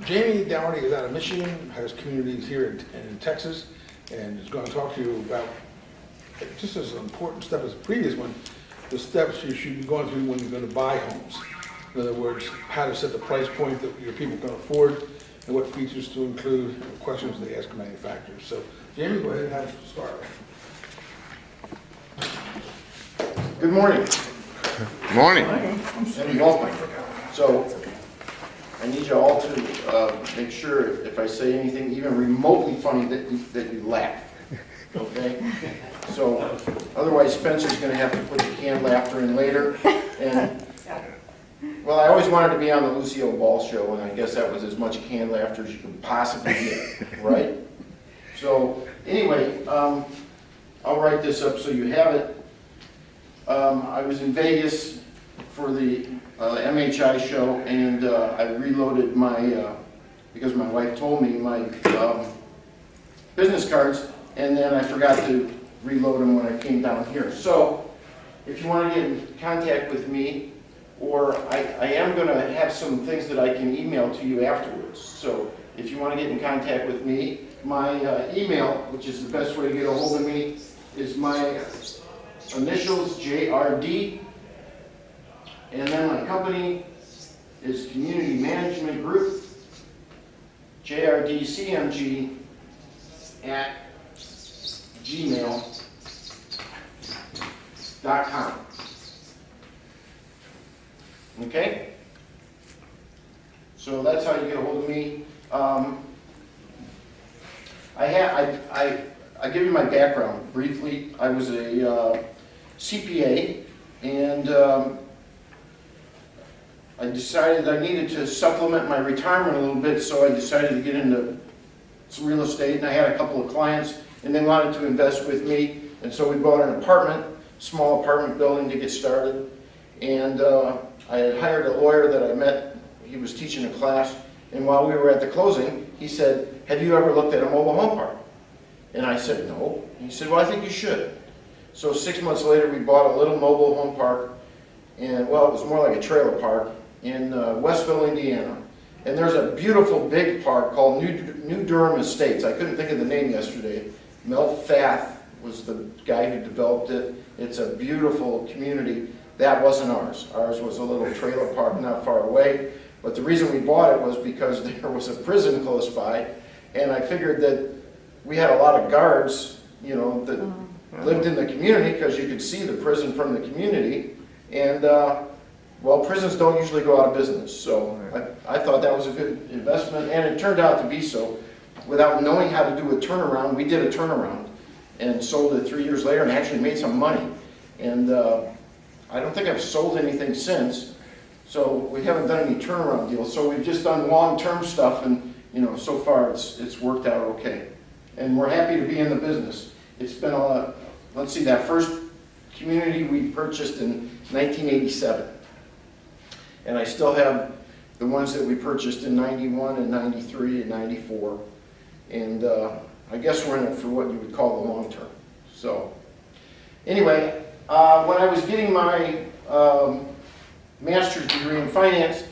Jamie Dougherty is out of Michigan, has communities here in Texas, and is going to talk to you about just as important step as the previous one, the steps you should be going through when you're going to buy homes. In other words, how to set the price point that your people can afford, and what features to include, and questions they ask manufacturers. So, Jamie, go ahead and have us start. Good morning. Morning. And welcome. So, I need you all to make sure if I say anything even remotely funny that you laugh. Okay? So, otherwise Spencer's going to have to put the canned laughter in later. And, well, I always wanted to be on the Lucille Ball show, and I guess that was as much canned laughter as you could possibly get, right? So, anyway, I'll write this up so you have it. I was in Vegas for the MHI show, and I reloaded my, because my wife told me, my business cards, and then I forgot to reload them when I came down here. So, if you want to get in contact with me, or I am going to have some things that I can email to you afterwards. So, if you want to get in contact with me, my email, which is the best way to get a hold of me, is my initials, JRD, and then my company is Community Management Group, JRDCMG at gmail.com. Okay? So that's how you get a hold of me. I give you my background briefly. I was a CPA, and I decided I needed to supplement my retirement a little bit, so I decided to get into some real estate, and I had a couple of clients, and they wanted to invest with me, and so we bought an apartment, small apartment building to get started, and I had hired a lawyer that I met. He was teaching a class, and while we were at the closing, he said, "Have you ever looked at a mobile home park?" And I said, "No." And he said, "Well, I think you should." So 6 months later, we bought a little mobile home park, and well, it was more like a trailer park in Westville, Indiana. And there's a beautiful big park called New Durham Estates. I couldn't think of the name yesterday. Mel Fath was the guy who developed it. It's a beautiful community. That wasn't ours. Ours was a little trailer park not far away. But the reason we bought it was because there was a prison close by, and I figured that we had a lot of guards, you know, that lived in the community because you could see the prison from the community. And, well, prisons don't usually go out of business. So I thought that was a good investment, and it turned out to be so. Without knowing how to do a turnaround, we did a turnaround and sold it 3 years later and actually made some money. And I don't think I've sold anything since. So we haven't done any turnaround deals. So we've just done long-term stuff, and you know, so far it's worked out okay. And we're happy to be in the business. It's been let's see, that first community we purchased in 1987. And I still have the ones that we purchased in 91 and 93 and 94. And I guess we're in it for what you would call the long term. So anyway, when I was getting my master's degree in finance,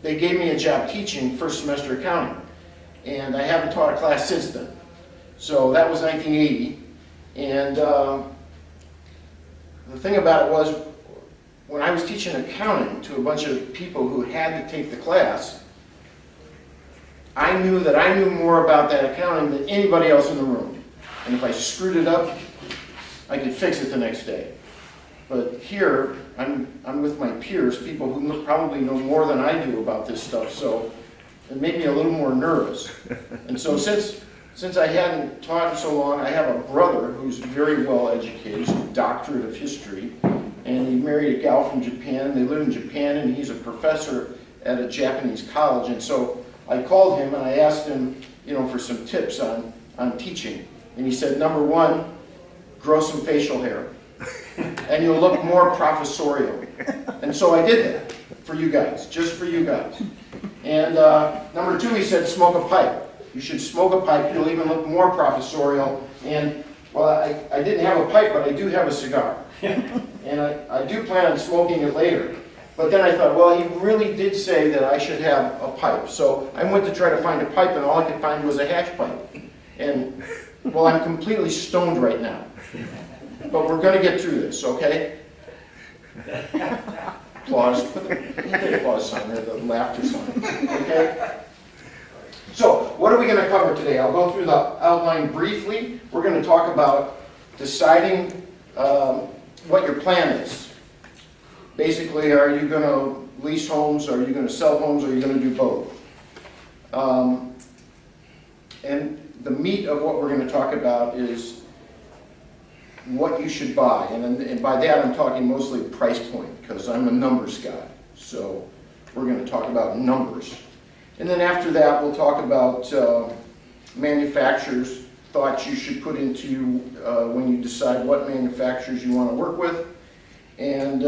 they gave me a job teaching first semester accounting. And I haven't taught a class since then. So that was 1980. And the thing about it was, when I was teaching accounting to a bunch of people who had to take the class, I knew that I knew more about that accounting than anybody else in the room. And if I screwed it up, I could fix it the next day. But here, I'm with my peers, people who probably know more than I do about this stuff, so it made me a little more nervous. And so since I hadn't taught so long, I have a brother who's very well educated, he's a doctorate of history, and he married a gal from Japan. They live in Japan, and he's a professor at a Japanese college. And so I called him and I asked him, you know, for some tips on teaching. And he said, number one, grow some facial hair, and you'll look more professorial. And so I did that for you guys, just for you guys. And number two, he said, smoke a pipe. You should smoke a pipe, you'll even look more professorial. And, well, I didn't have a pipe, but I do have a cigar. And I do plan on smoking it later. But then I thought, well, he really did say that I should have a pipe. So I went to try to find a pipe, and all I could find was a hatch pipe. And, well, I'm completely stoned right now. But we're gonna get through this, okay? Applause, put the applause sign there, the laughter sign, okay? So, what are we gonna cover today? I'll go through the outline briefly. We're gonna talk about deciding what your plan is. Basically, are you going to lease homes, are you going to sell homes, or are you going to do both? And the meat of what we're going to talk about is what you should buy. And by that I'm talking mostly price point, because I'm a numbers guy. So we're going to talk about numbers. And then after that we'll talk about manufacturers' thoughts you should put into when you decide what manufacturers you want to work with. And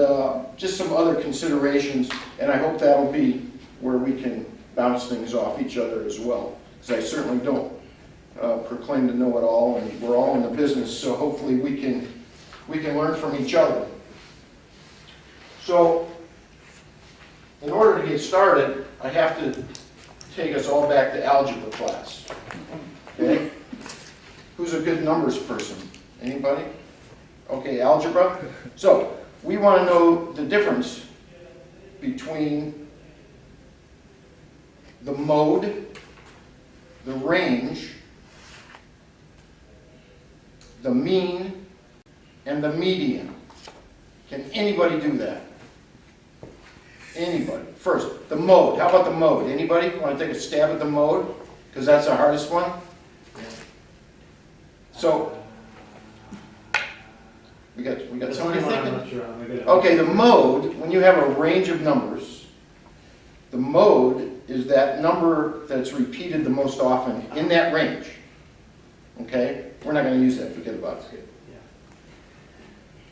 just some other considerations, and I hope that'll be where we can bounce things off each other as well, because I certainly don't proclaim to know it all, and we're all in the business, so hopefully we can learn from each other. So, in order to get started, I have to take us all back to algebra class. Okay? Who's a good numbers person? Anybody? Okay, algebra. So, we want to know the difference between the mode, the range, the mean, and the median. Can anybody do that? Anybody? First, the mode. How about the mode? Anybody want to take a stab at the mode? Because that's the hardest one. So, we got somebody thinking. Okay, the mode, when you have a range of numbers, the mode is that number that's repeated the most often in that range. Okay? We're not going to use that, forget about it.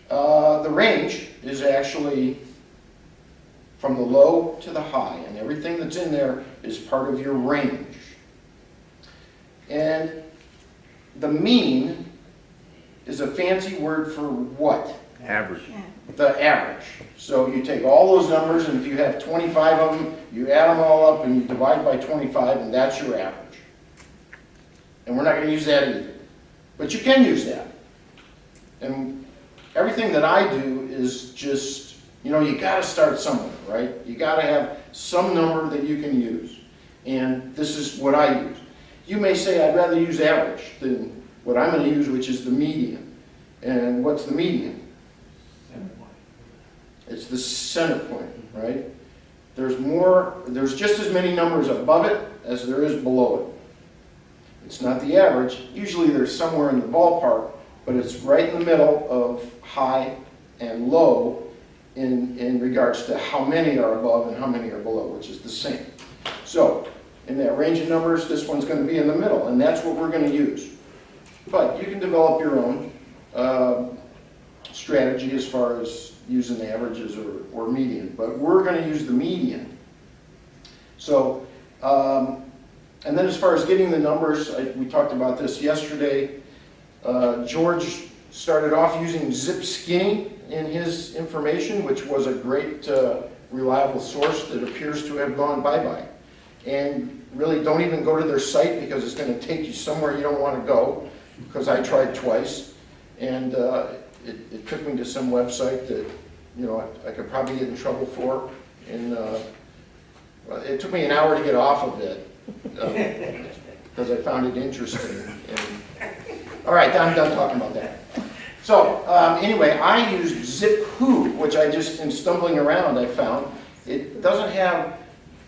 The range is actually from the low to the high, and everything that's in there is part of your range. And the mean is a fancy word for what? Average. The average. So you take all those numbers, and if you have 25 of them, you add them all up and you divide by 25, and that's your average. And we're not going to use that either. But you can use that. And everything that I do is just, you know, you got to start somewhere, right? You got to have some number that you can use. And this is what I use. You may say, I'd rather use average than what I'm going to use, which is the median. And what's the median? Center point. It's the center point, right? There's just as many numbers above it as there is below it. It's not the average. Usually there's somewhere in the ballpark, but it's right in the middle of high and low in regards to how many are above and how many are below, which is the same. So, in that range of numbers, this one's going to be in the middle, and that's what we're going to use. But you can develop your own strategy as far as using averages or median. But we're going to use the median. So, and then as far as getting the numbers, we talked about this yesterday. George started off using Zip Skinny in his information, which was a great reliable source that appears to have gone bye-bye. And really don't even go to their site, because it's going to take you somewhere you don't want to go, because I tried twice. And it took me to some website that, you know, I could probably get in trouble for. And it took me an hour to get off of it, because I found it interesting. And, all right, I'm done talking about that. So anyway, I used ZipWho, which I just, in stumbling around, I found. It doesn't have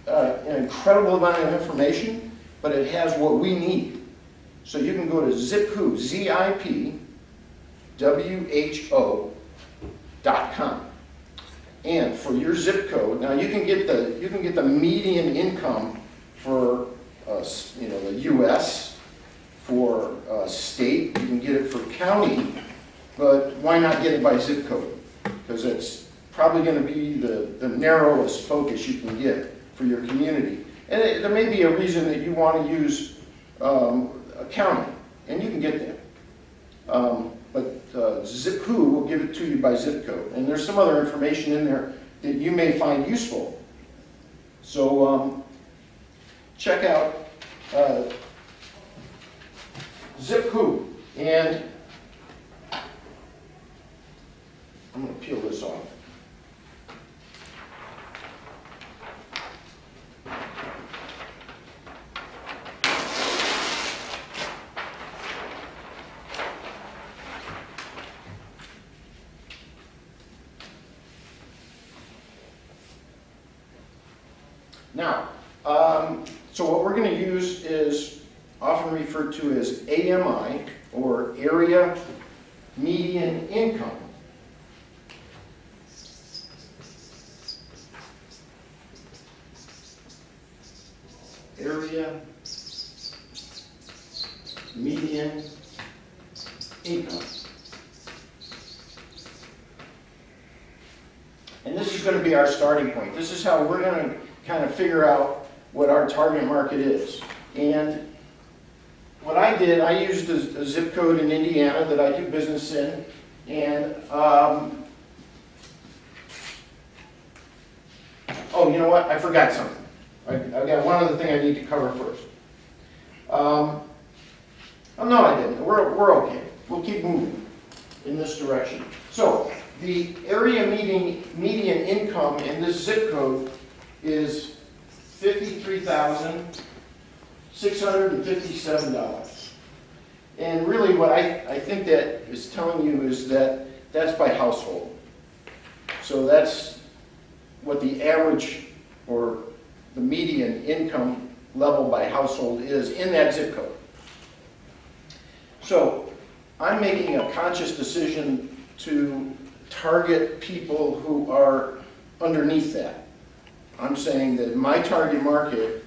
an incredible amount of information, but it has what we need. So you can go to ZipWho, ZipWho.com. And for your zip code, now you can get the median income for the U.S., for state, you can get it for county, but why not get it by zip code? Because it's probably going to be the narrowest focus you can get for your community. And there may be a reason that you want to use a county, and you can get that. But ZipWho will give it to you by zip code. And there's some other information in there that you may find useful. So check out Zipcode, and I'm going to peel this off. Now, so what we're going to use is often referred to as AMI, or Area Median Income. Area Median Income. And this is going to be our starting point. This is how we're going to kind of figure out what our target market is. And what I did, I used a zip code in Indiana that I do business in, and oh, you know what? I forgot something. I've got one other thing I need to cover first. Oh no, I didn't. We're okay. We'll keep moving in this direction. So the area median income in this zip code is $53,657. And really what I think that is telling you is that that's by household. So that's what the average or the median income level by household is in that zip code. So I'm making a conscious decision to target people who are underneath that. I'm saying that my target market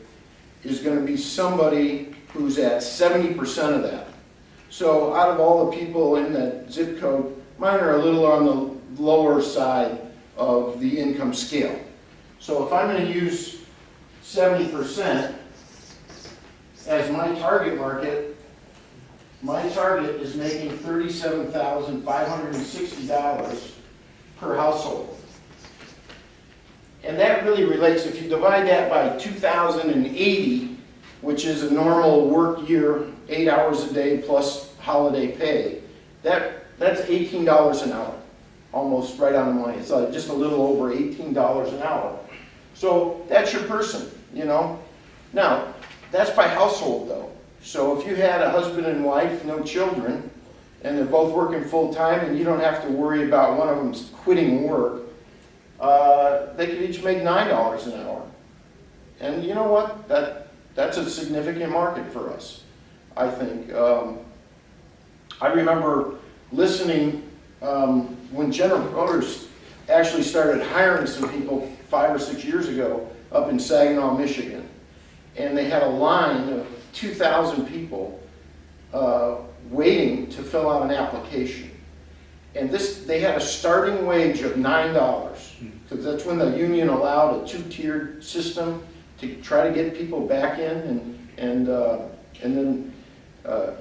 is going to be somebody who's at 70% of that. So out of all the people in that zip code, mine are a little on the lower side of the income scale. So if I'm going to use 70% as my target market, my target is making $37,560 per household. And that really relates, if you divide that by 2,080, which is a normal work year, 8 hours a day plus holiday pay, that's $18 an hour, almost right on the money. It's just a little over $18 an hour. So that's your person, you know. Now, that's by household though. So if you had a husband and wife, no children, and they're both working full time and you don't have to worry about one of them quitting work, they could each make $9 an hour. And you know what? That's a significant market for us, I think. I remember listening when General Motors actually started hiring some people 5 or 6 years ago up in Saginaw, Michigan. And they had a line of 2,000 people waiting to fill out an application. And they had a starting wage of $9, because that's when the union allowed a 2-tiered system to try to get people back in, and then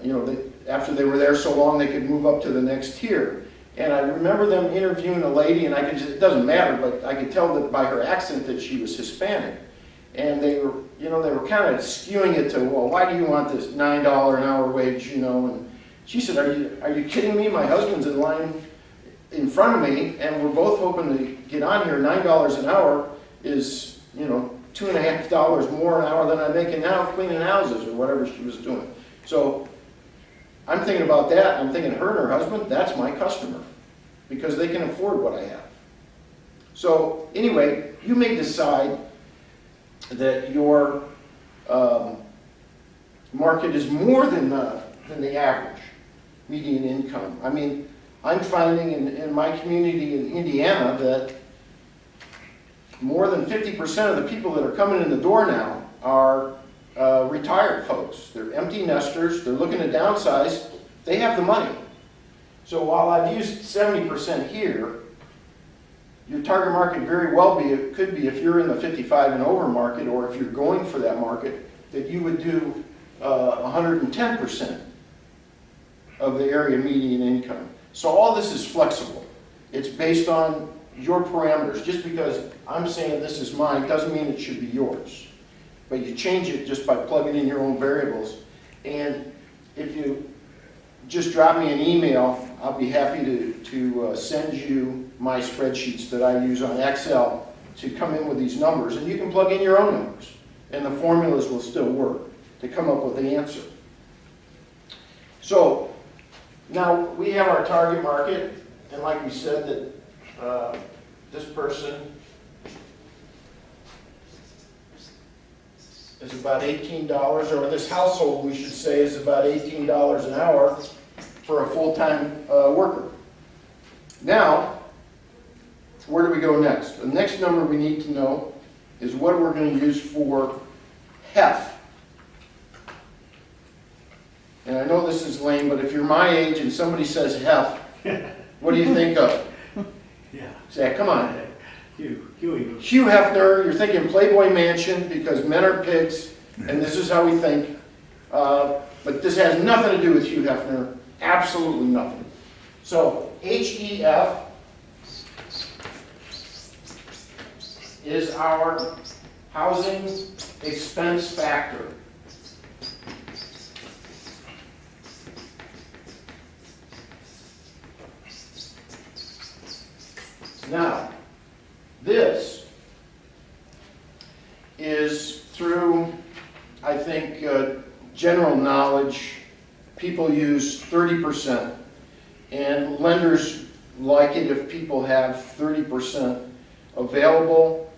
you know, after they were there so long, they could move up to the next tier. And I remember them interviewing a lady, and it doesn't matter, but I could tell that by her accent that she was Hispanic. And they were, you know, they were kind of skewing it to, well, why do you want this $9 an hour wage, you know? And she said, are you kidding me? My husband's in line in front of me, and we're both hoping to get on here. $9 an hour is, you know, $2.50 more an hour than I'm making now cleaning houses or whatever she was doing. So I'm thinking about that. I'm thinking her and her husband, that's my customer, because they can afford what I have. So anyway, you may decide that your market is more than the average median income. I mean, I'm finding in my community in Indiana that more than 50% of the people that are coming in the door now are retired folks. They're empty nesters, they're looking to downsize, they have the money. So while I've used 70% here, your target market very well could be, if you're in the 55 and over market, or if you're going for that market, that you would do 110% of the area median income. So all this is flexible. It's based on your parameters. Just because I'm saying this is mine doesn't mean it should be yours. But you change it just by plugging in your own variables. And if you just drop me an email, I'll be happy to send you my spreadsheets that I use on Excel to come in with these numbers. And you can plug in your own numbers, and the formulas will still work to come up with the answer. So now we have our target market, and like we said, that this person is about $18, or this household, we should say, is about $18 an hour for a full-time worker. Now, where do we go next? The next number we need to know is what we're going to use for HEF. And I know this is lame, but if you're my age and somebody says HEF, what do you think of? Yeah. Say, come on. Huey. Hugh Hefner, you're thinking Playboy Mansion because men are pigs, and this is how we think. But this has nothing to do with Hugh Hefner, absolutely nothing. So HEF is our housing expense factor. Now, this is through, I think, general knowledge. People use 30%, and lenders like it if people have 30% available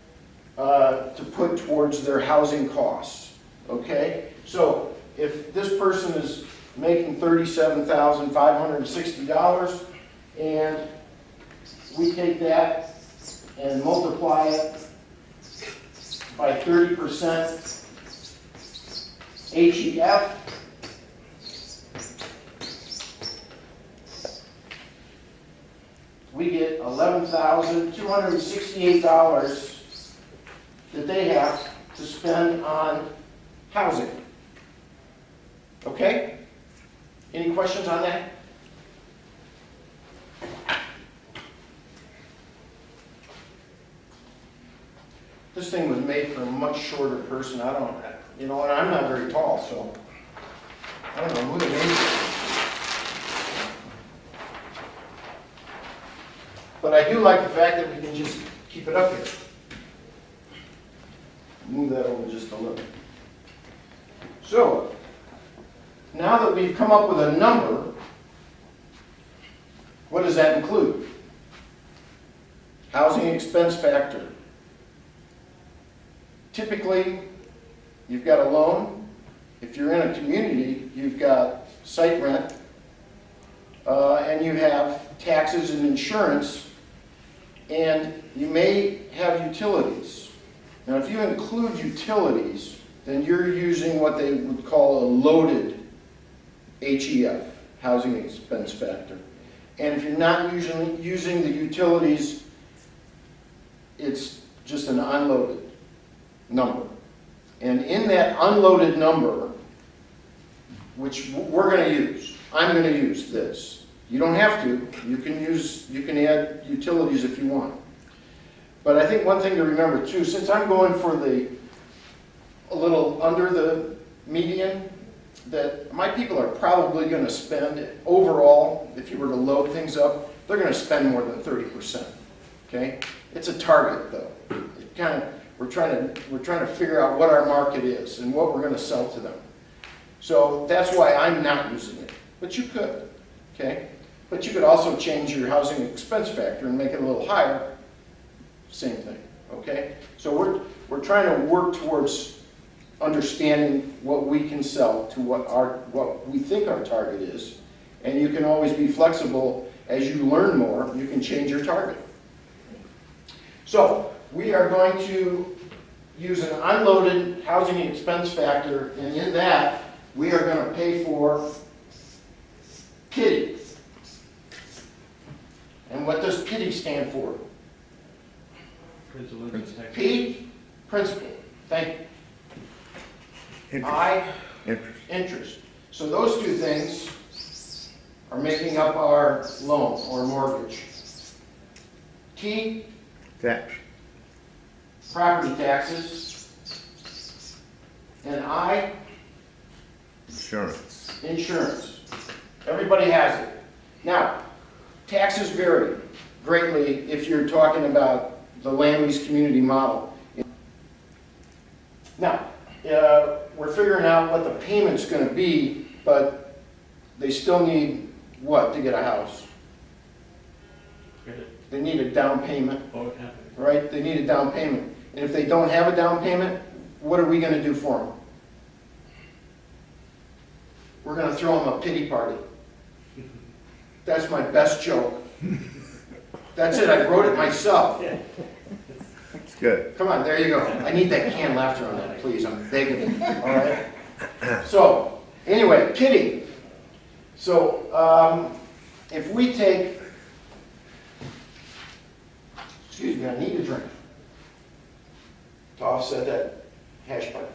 to put towards their housing costs, okay? So if this person is making $37,560 and we take that and multiply it by 30% HEF, we get $11,268 that they have to spend on housing. Okay? Any questions on that? This thing was made for a much shorter person. I don't, you know, and I'm not very tall, so I don't know who they made it for. But I do like the fact that we can just keep it up here. Move that over just a little. So, now that we've come up with a number, what does that include? Housing expense factor. Typically, you've got a loan. If you're in a community, you've got site rent, and you have taxes and insurance, and you may have utilities. Now, if you include utilities, then you're using what they would call a loaded HEF, housing expense factor. And if you're not using the utilities, it's just an unloaded number. And in that unloaded number, which we're going to use, I'm going to use this. You don't have to. You can add utilities if you want. But I think one thing to remember too, since I'm going for a little under the median, that my people are probably going to spend overall, if you were to load things up, they're going to spend more than 30%. Okay? It's a target though. It kind of, we're trying to figure out what our market is and what we're going to sell to them. So that's why I'm not using it. But you could. Okay? But you could also change your housing expense factor and make it a little higher. Same thing. Okay? So we're trying to work towards understanding what we can sell to what we think our target is, and you can always be flexible as you learn more. You can change your target. So we are going to use an unloaded housing expense factor, and in that we are going to pay for PITI. And what does PITI stand for? Principal P, principal. Thank you. I, interest. So those two things are making up our loan or mortgage. T, Tax. property taxes, and I, Insurance. insurance. Everybody has it. Now, taxes vary greatly if you're talking about the land lease community model. Now, we're figuring out what the payment's gonna be, but they still need what to get a house? Credit. They need a down payment, Oh, it happened. right? They need a down payment. And if they don't have a down payment, what are we gonna do for them? We're gonna throw them a pity party. That's my best joke. That's it, I wrote it myself. It's good. Come on, there you go. I need that canned laughter on that, please, I'm begging you, all right? So, anyway, pity. So, if we take, excuse me, I need a drink to offset that hash pipe.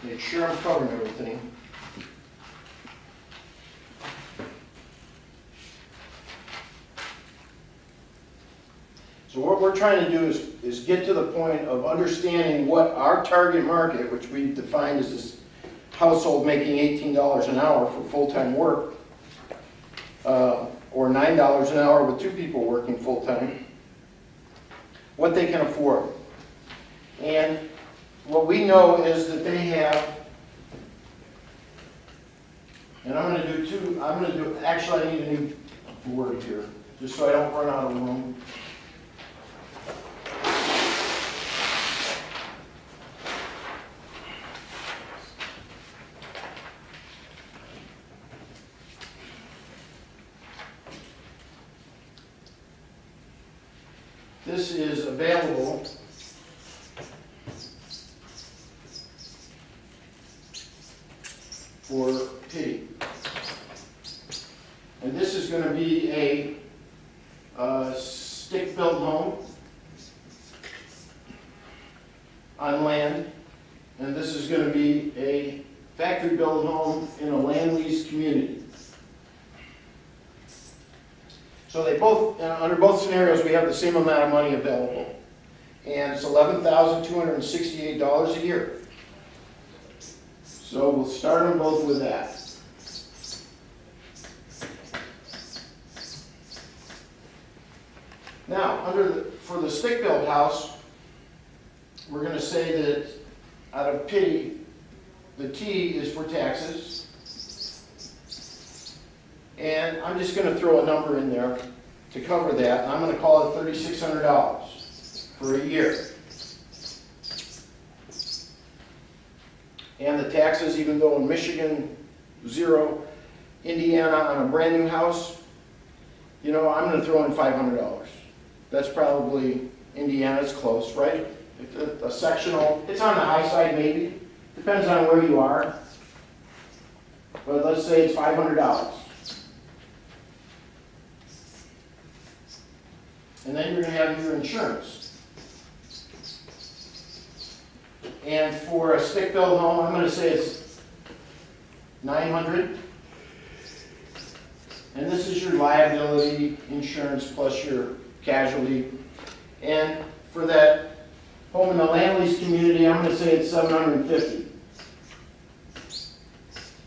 Make sure I'm covering everything. So what we're trying to do is get to the point of understanding what our target market, which we defined as this household making $18 an hour for full-time work, or $9 an hour with two people working full-time, what they can afford. And what we know is that they have, and I'm gonna do, actually I need a new word here, just so I don't run out of room. This is available for pity. And this is going to be a stick-built home on land, and this is going to be a factory-built home in a land lease community. So they both, under both scenarios, we have the same amount of money available. And it's $11,268 a year. So we'll start them both with that. Now, for the stick-built house, we're going to say that out of pity, the T is for taxes. And I'm just going to throw a number in there to cover that, and I'm going to call it $3,600 for a year. And the taxes, even though in Michigan, 0, Indiana on a brand new house, you know, I'm going to throw in $500. That's probably, Indiana's close, right? If a sectional, it's on the high side maybe, depends on where you are. But let's say it's $500. And then you're going to have your insurance. And for a stick-built home, I'm going to say it's $900. And this is your liability insurance plus your casualty. And for that home in the land lease community, I'm going to say it's $750.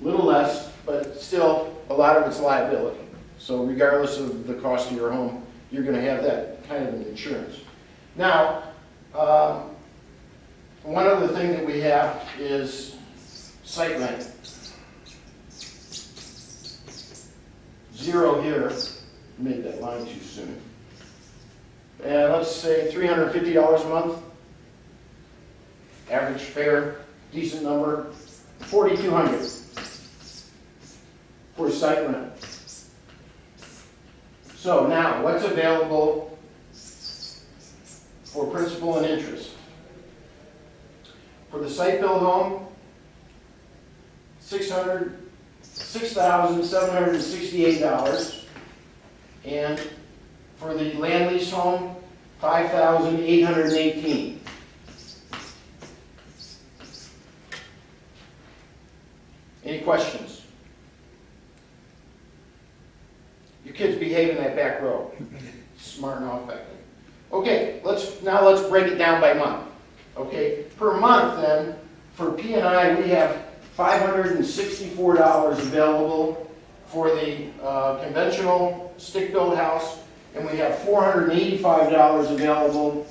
A little less, but still a lot of it's liability. So regardless of the cost of your home, you're going to have that kind of an insurance. Now, one other thing that we have is site rent. 0 here, made that line too soon. And let's say $350 a month. Average fair, decent number. $4,200 for site rent. So now, what's available for principal and interest? For the site-built home, $6,768. And for the land lease home, $5,818. Any questions? Your kids behave in that back row. Smarting off back there. Okay, now let's break it down by month. Okay, per month then, for P&I, we have $564 available for the conventional stick-built house, and we have $485 available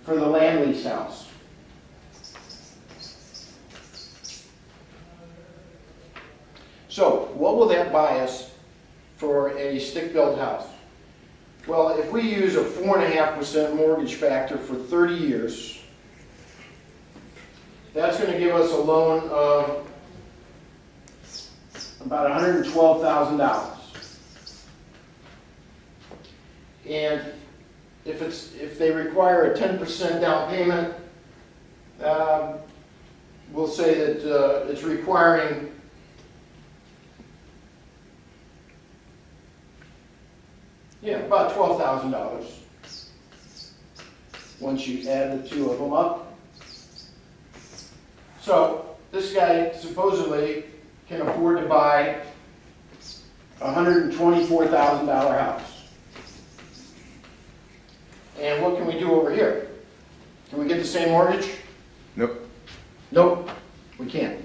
for the land lease house. So, what will that buy us for a stick-built house? Well, if we use a 4.5% mortgage factor for 30 years, that's going to give us a loan of about $112,000. And if they require a 10% down payment, we'll say that it's requiring about $12,000 once you add the two of them up. So this guy supposedly can afford to buy a $124,000 house. And what can we do over here? Can we get the same mortgage? Nope. Nope, we can't.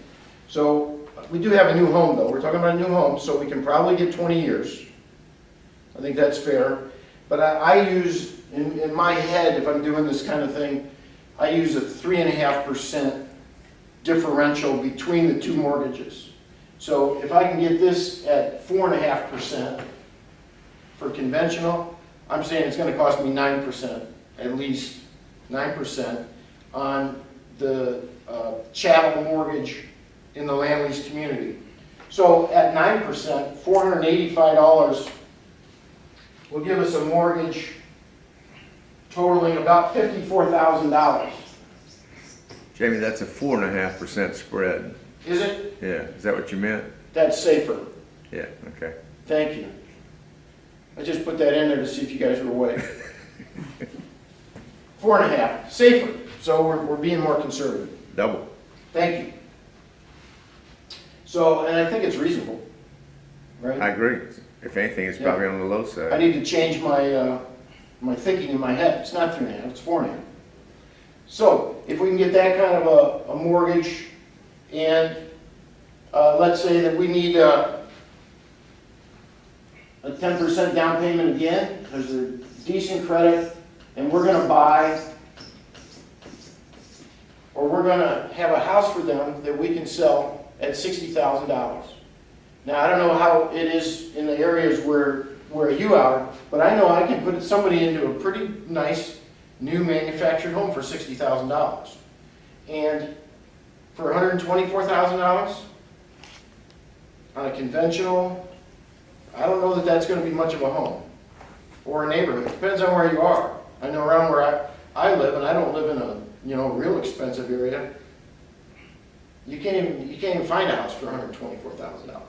So we do have a new home though. We're talking about a new home, so we can probably get 20 years. I think that's fair. But I use, in my head, if I'm doing this kind of thing, I use a 3.5% differential between the two mortgages. So if I can get this at 4.5% for conventional, I'm saying it's going to cost me 9%, at least 9% on the chattel mortgage in the land lease community. So at 9%, $485 will give us a mortgage totaling about $54,000. Jamie, that's a 4.5% spread. Is it? Yeah, is that what you meant? That's safer. Yeah, okay. Thank you. I just put that in there to see if you guys were awake. 4.5, safer. So we're being more conservative. Double. Thank you. So, and I think it's reasonable, right? I agree. If anything, it's probably on the low I side. need to change my my thinking in my head. It's not 3.5, it's 4.5. So, if we can get that kind of a mortgage, and let's say that we need a 10% down payment again, because they're decent credit, and we're going to buy, or we're going to have a house for them that we can sell at $60,000. Now, I don't know how it is in the areas where you are, but I know I can put somebody into a pretty nice new manufactured home for $60,000. And for $124,000 on a conventional, I don't know that that's going to be much of a home or a neighborhood. It depends on where you are. I know around where I live, and I don't live in a real expensive area. You can't even find a house for $124,000.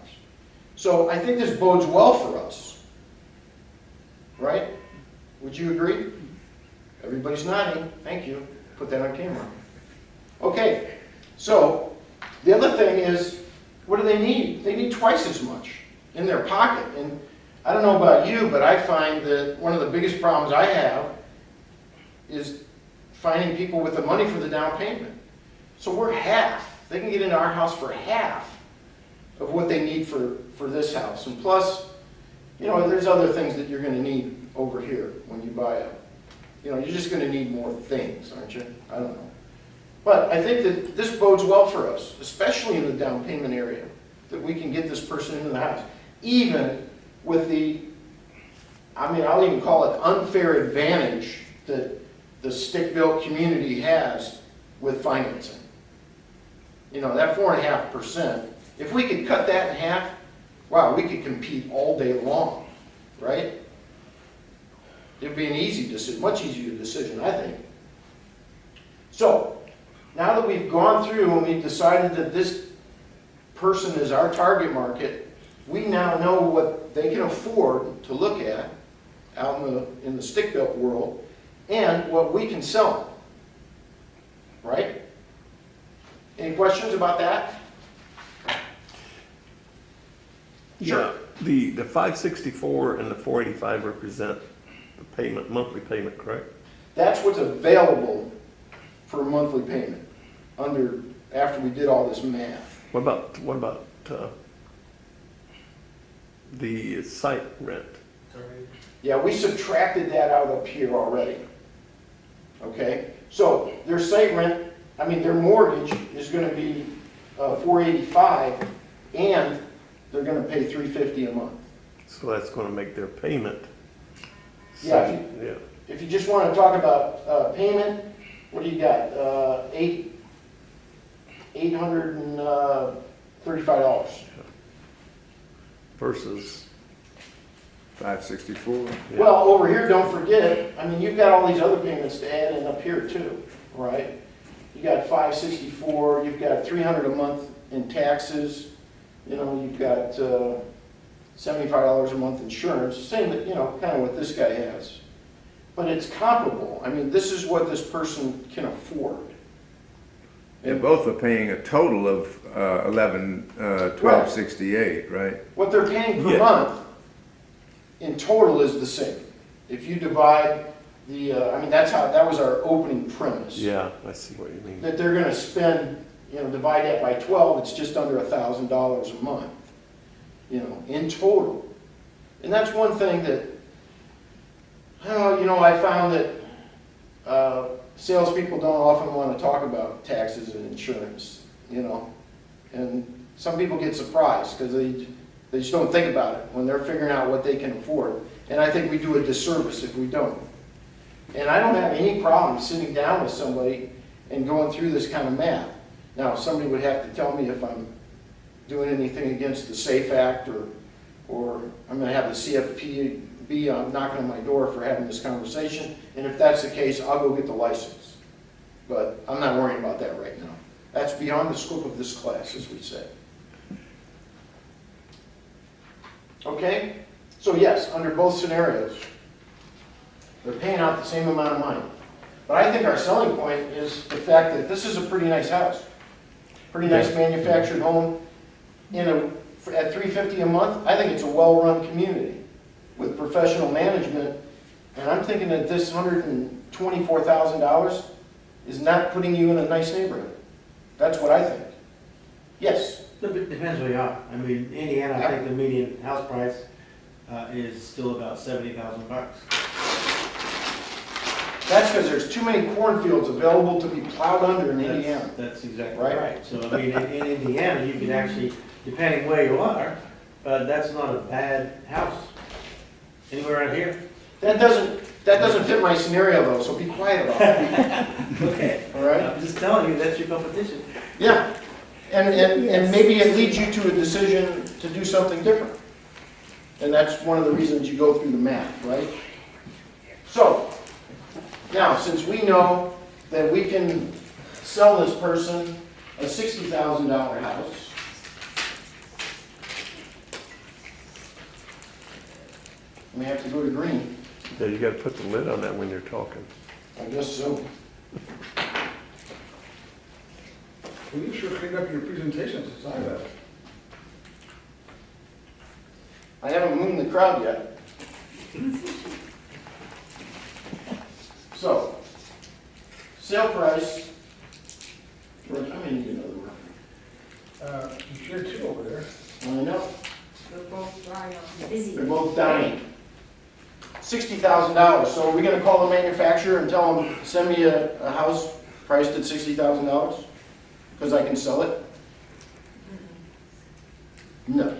So I think this bodes well for us, right? Would you agree? Everybody's nodding. Thank you. Put that on camera. Okay. So the other thing is, what do they need? They need twice as much in their pocket. And I don't know about you, but I find that one of the biggest problems I have is finding people with the money for the down payment. So we're half. They can get into our house for half of what they need for this house. And plus, there's other things that you're going to need over here when you buy a, you're just going to need more things, aren't you? I don't know. But I think that this bodes well for us, especially in the down payment area, that we can get this person into the house. Even with I'll even call it unfair advantage that the stick-built community has with financing. That 4.5%, if we could cut that in half, wow, we could compete all day long, right? It'd be an easy decision, much easier decision, I think. So, now that we've gone through and we've decided that this person is our target market, we now know what they can afford to look at, out in the stick-built world, and what we can sell them. Right? Any questions about that? Yeah, the 564 and the 485 represent the payment, monthly payment, correct? That's what's available for a monthly payment after we did all this math. What about the site rent? Yeah, we subtracted that out up here already. Okay, so their site rent, I mean, their mortgage is gonna be $485, and they're gonna pay $350 a month. So that's gonna make their payment. Yeah, Yeah, if you just wanna talk about payment, what do you got? $835. versus, 564. yeah. Well, over here, don't forget, I mean, you've got all these other payments to add in up here too, right? You got 564, you've got 300 a month in taxes, you know, you've got $75 a month insurance, same, you know, kind of what this guy has. But it's comparable. I mean, this is what this person can afford. Yeah, both are paying a total of 1268, right? What they're paying per Yeah. month in total is the same. If you divide the, I mean, that was our opening premise. Yeah, I see what you mean. That they're gonna spend, you know, divide that by 12, it's just under $1,000 a month, you know, in total. And that's one thing that, you know, I found that salespeople don't often want to talk about taxes and insurance, you know. And some people get surprised because they just don't think about it when they're figuring out what they can afford. And I think we do a disservice if we don't. And I don't have any problem sitting down with somebody and going through this kind of math. Now, somebody would have to tell me if I'm doing anything against the SAFE Act, or I'm going to have the CFPB knocking on my door for having this conversation. And if that's the case, I'll go get the license. But I'm not worrying about that right now. That's beyond the scope of this class, as we say. Okay? So yes, under both scenarios, they're paying out the same amount of money. But I think our selling point is the fact that this is a pretty nice house. Pretty nice manufactured home at $350 a month. I think it's a well-run community with professional management. And I'm thinking that this $124,000 is not putting you in a nice neighborhood. That's what I think. Yes? It depends where you are. I mean, Indiana, I think the median house price is still about $70,000. That's because there's too many cornfields available to be plowed under in Indiana. That's exactly Right? right. So, I mean, in Indiana, you could actually, depending where you are, that's not a bad house. Anywhere around here? That doesn't fit my scenario though, so be quiet about it. Okay. All right? I'm just telling you, that's your competition. Yeah. And maybe it leads you to a decision to do something different. And that's one of the reasons you go through the math, right? So, now, since we know that we can sell this person a $60,000 house, we have to go to green. Yeah, you gotta put the lid on that when you're talking. I guess so. Well, you sure cleaned up your presentation since I left. I haven't mooned the crowd yet. So, sale price, George, how many do you know there were? You shared two over there. I know, We're both busy. they're both dying. $60,000, so are we gonna call the manufacturer and tell them, send me a house priced at $60,000? Because I can sell it? No,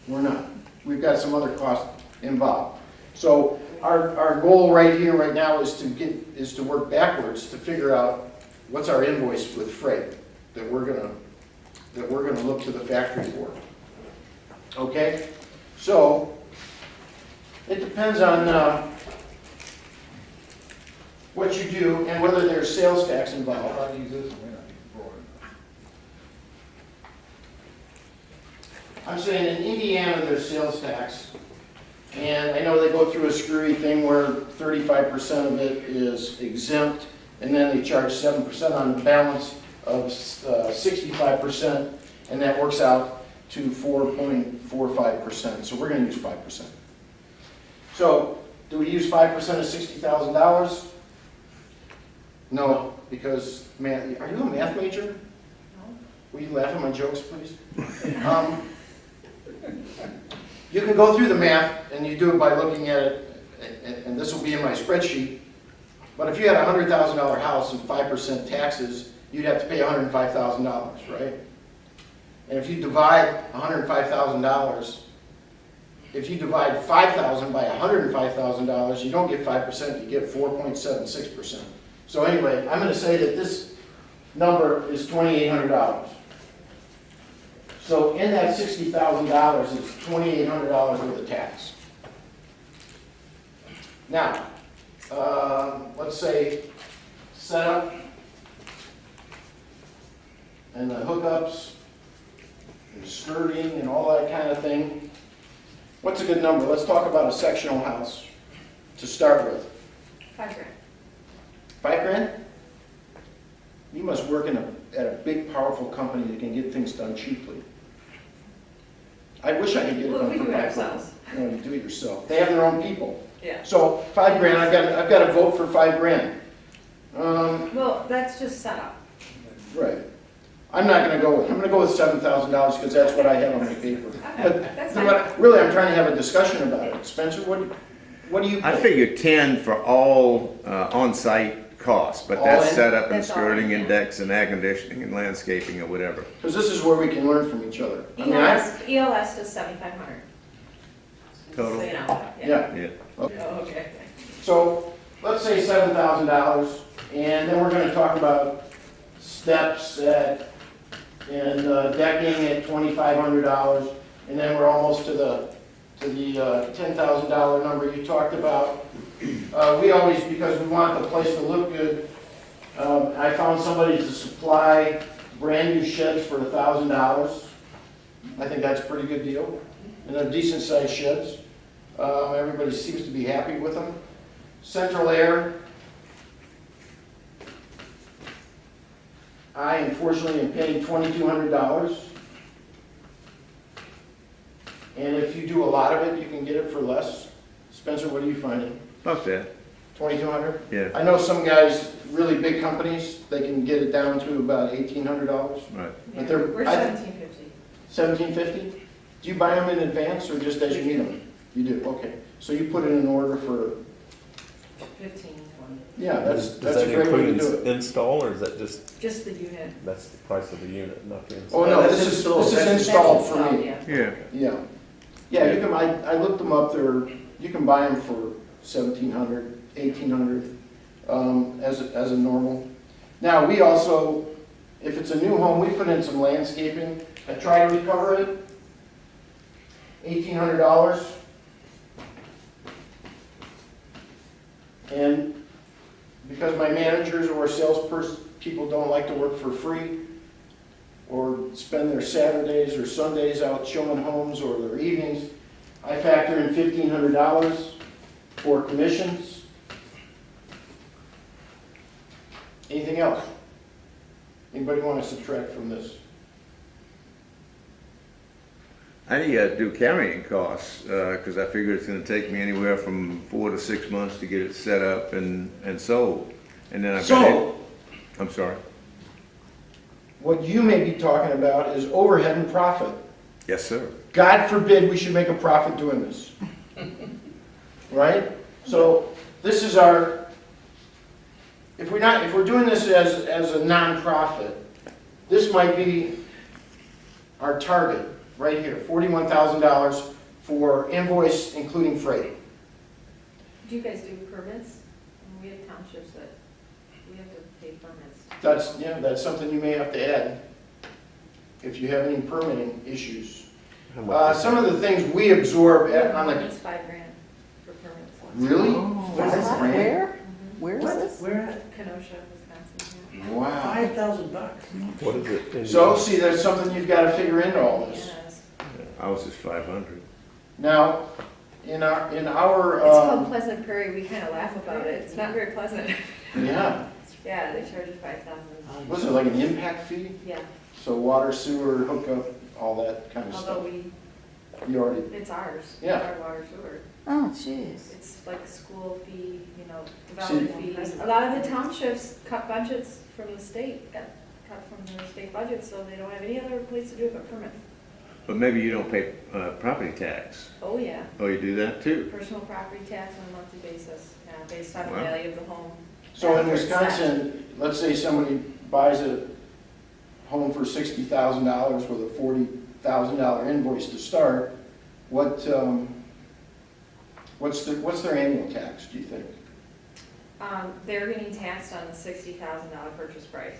we're not. We've got some other costs involved. So our goal right here, right now, is to work backwards to figure out what's our invoice with freight that we're gonna look to the factory for. Okay? So, it depends on what you do and whether there's sales tax involved. I'll use this, may not be broad enough. I'm saying in Indiana, there's sales tax And I know they go through a screwy thing where 35% of it is exempt, and then they charge 7% on the balance of 65%, and that works out to 4.45%. So we're gonna use 5%. So, do we use 5% of $60,000? No, because math, are you a math major? No? Will you laugh at my jokes, please? You can go through the math, and you do it by looking at it, and this will be in my spreadsheet. But if you had a $100,000 house and 5% taxes, you'd have to pay $105,000, right? And if you divide $105,000, if you divide 5,000 by $105,000, you don't get 5%, you get 4.76%. So anyway, I'm gonna say that this number is $2,800. So in that $60,000 is $2,800 worth of tax. Now, let's say setup and the hookups and skirting and all that kind of thing. What's a good number? Let's talk about a sectional house to start with. $5,000. $5,000? You must work at a big, powerful company that can get things done cheaply. I wish I could get it Well, done we for do it $5,000. ourselves. No, you do it yourself. They have their own people. Yeah. So $5,000, I've got to vote for $5,000. Well, that's just setup. Right. I'm not going to go, I'm going to go with $7,000 because that's what I have on my paper. Okay, But that's really, I'm trying to have a discussion about it. Spencer, what do you I think? figured 10 for all on-site costs, but All that's in? setup and That's all skirting in, and yeah. decks and air conditioning and landscaping or whatever. Because this is where we can learn from each other. I mean, I- ELS does 7,500. Total? So, you know, Yeah. Yeah. Oh, okay. So let's say $7,000, and then we're going to talk about steps and decking at $2,500, and then we're almost to the $10,000 number you talked about. We always, because we want the place to look good, I found somebody to supply brand new sheds for $1,000. I think that's a pretty good deal, and they're decent sized sheds. Everybody seems to be happy with them. Central air. I unfortunately am paying $2,200. And if you do a lot of it, you can get it for less. Spencer, what are you finding? About that, 2,200? yeah, I know some guys, really big companies, they can get it down to about $1,800. right. But they're- We're I- 1,750. $1,750? Do you buy them in advance or just as you need them? You do, okay. So you put in an order for, 15, 20. yeah, Does that's that a great way to include do it. install, or is that just, Just the unit. that's the price of the unit, not the install? Oh, no, That's this is installed. this is That's installed for That's me. installed, Yeah, Yeah. Yeah, you can, I looked them up, you can buy them for $1,700, $1,800, as a normal. Now, we also, if it's a new home, we put in some landscaping. I try to recover it, $1,800. And because my managers or salesperson, people don't like to work for free, or spend their Saturdays or Sundays out showing homes or their evenings, I factor in $1,500 for commissions. Anything else? Anybody want to subtract from this? I do carrying costs, because I figure it's gonna take me anywhere from 4 to 6 months to get it set up and sold. And then I've got it, So, I'm sorry, what you may be talking about is overhead and profit. yes, sir. God forbid we should make a profit doing this. Right? So this is our, if we're doing this as a nonprofit, this might be our target right here, $41,000 for invoice including freight. Do you guys do permits? We have townships that we have to pay permits. That's something you may have to add if you have any permitting issues. How much is Some of the things we absorb on the, It's $5,000 for permits. really? Where? Where is this? Where at? Kenosha, Wisconsin. Yeah. Wow. $5,000. What is it? in- So, see, there's something you've got to figure into all this. Yes. I was just 500. Now, in our, It's called um, Pleasant Prairie, we kind of laugh about it, it's not very pleasant. yeah, Yeah, they charge you 5,000. was it like an impact fee? Yeah, So water, sewer, hookup, all that kind of although stuff. we, You already, it's ours, Yeah. our water sewer. Oh, jeez. It's like school fee, development fees. A lot of the townships cut budgets from the state, got cut from their state budget, so they don't have any other place to do it but permit. But maybe you don't pay, property tax. Oh, yeah, Oh, you do that too? personal property tax on a monthly basis, based on the Wow. value of the home. so in After it's set. Wisconsin, let's say somebody buys a home for $60,000 with a $40,000 invoice to start, what's their annual tax, do you think? They're getting taxed on the $60,000 purchase price.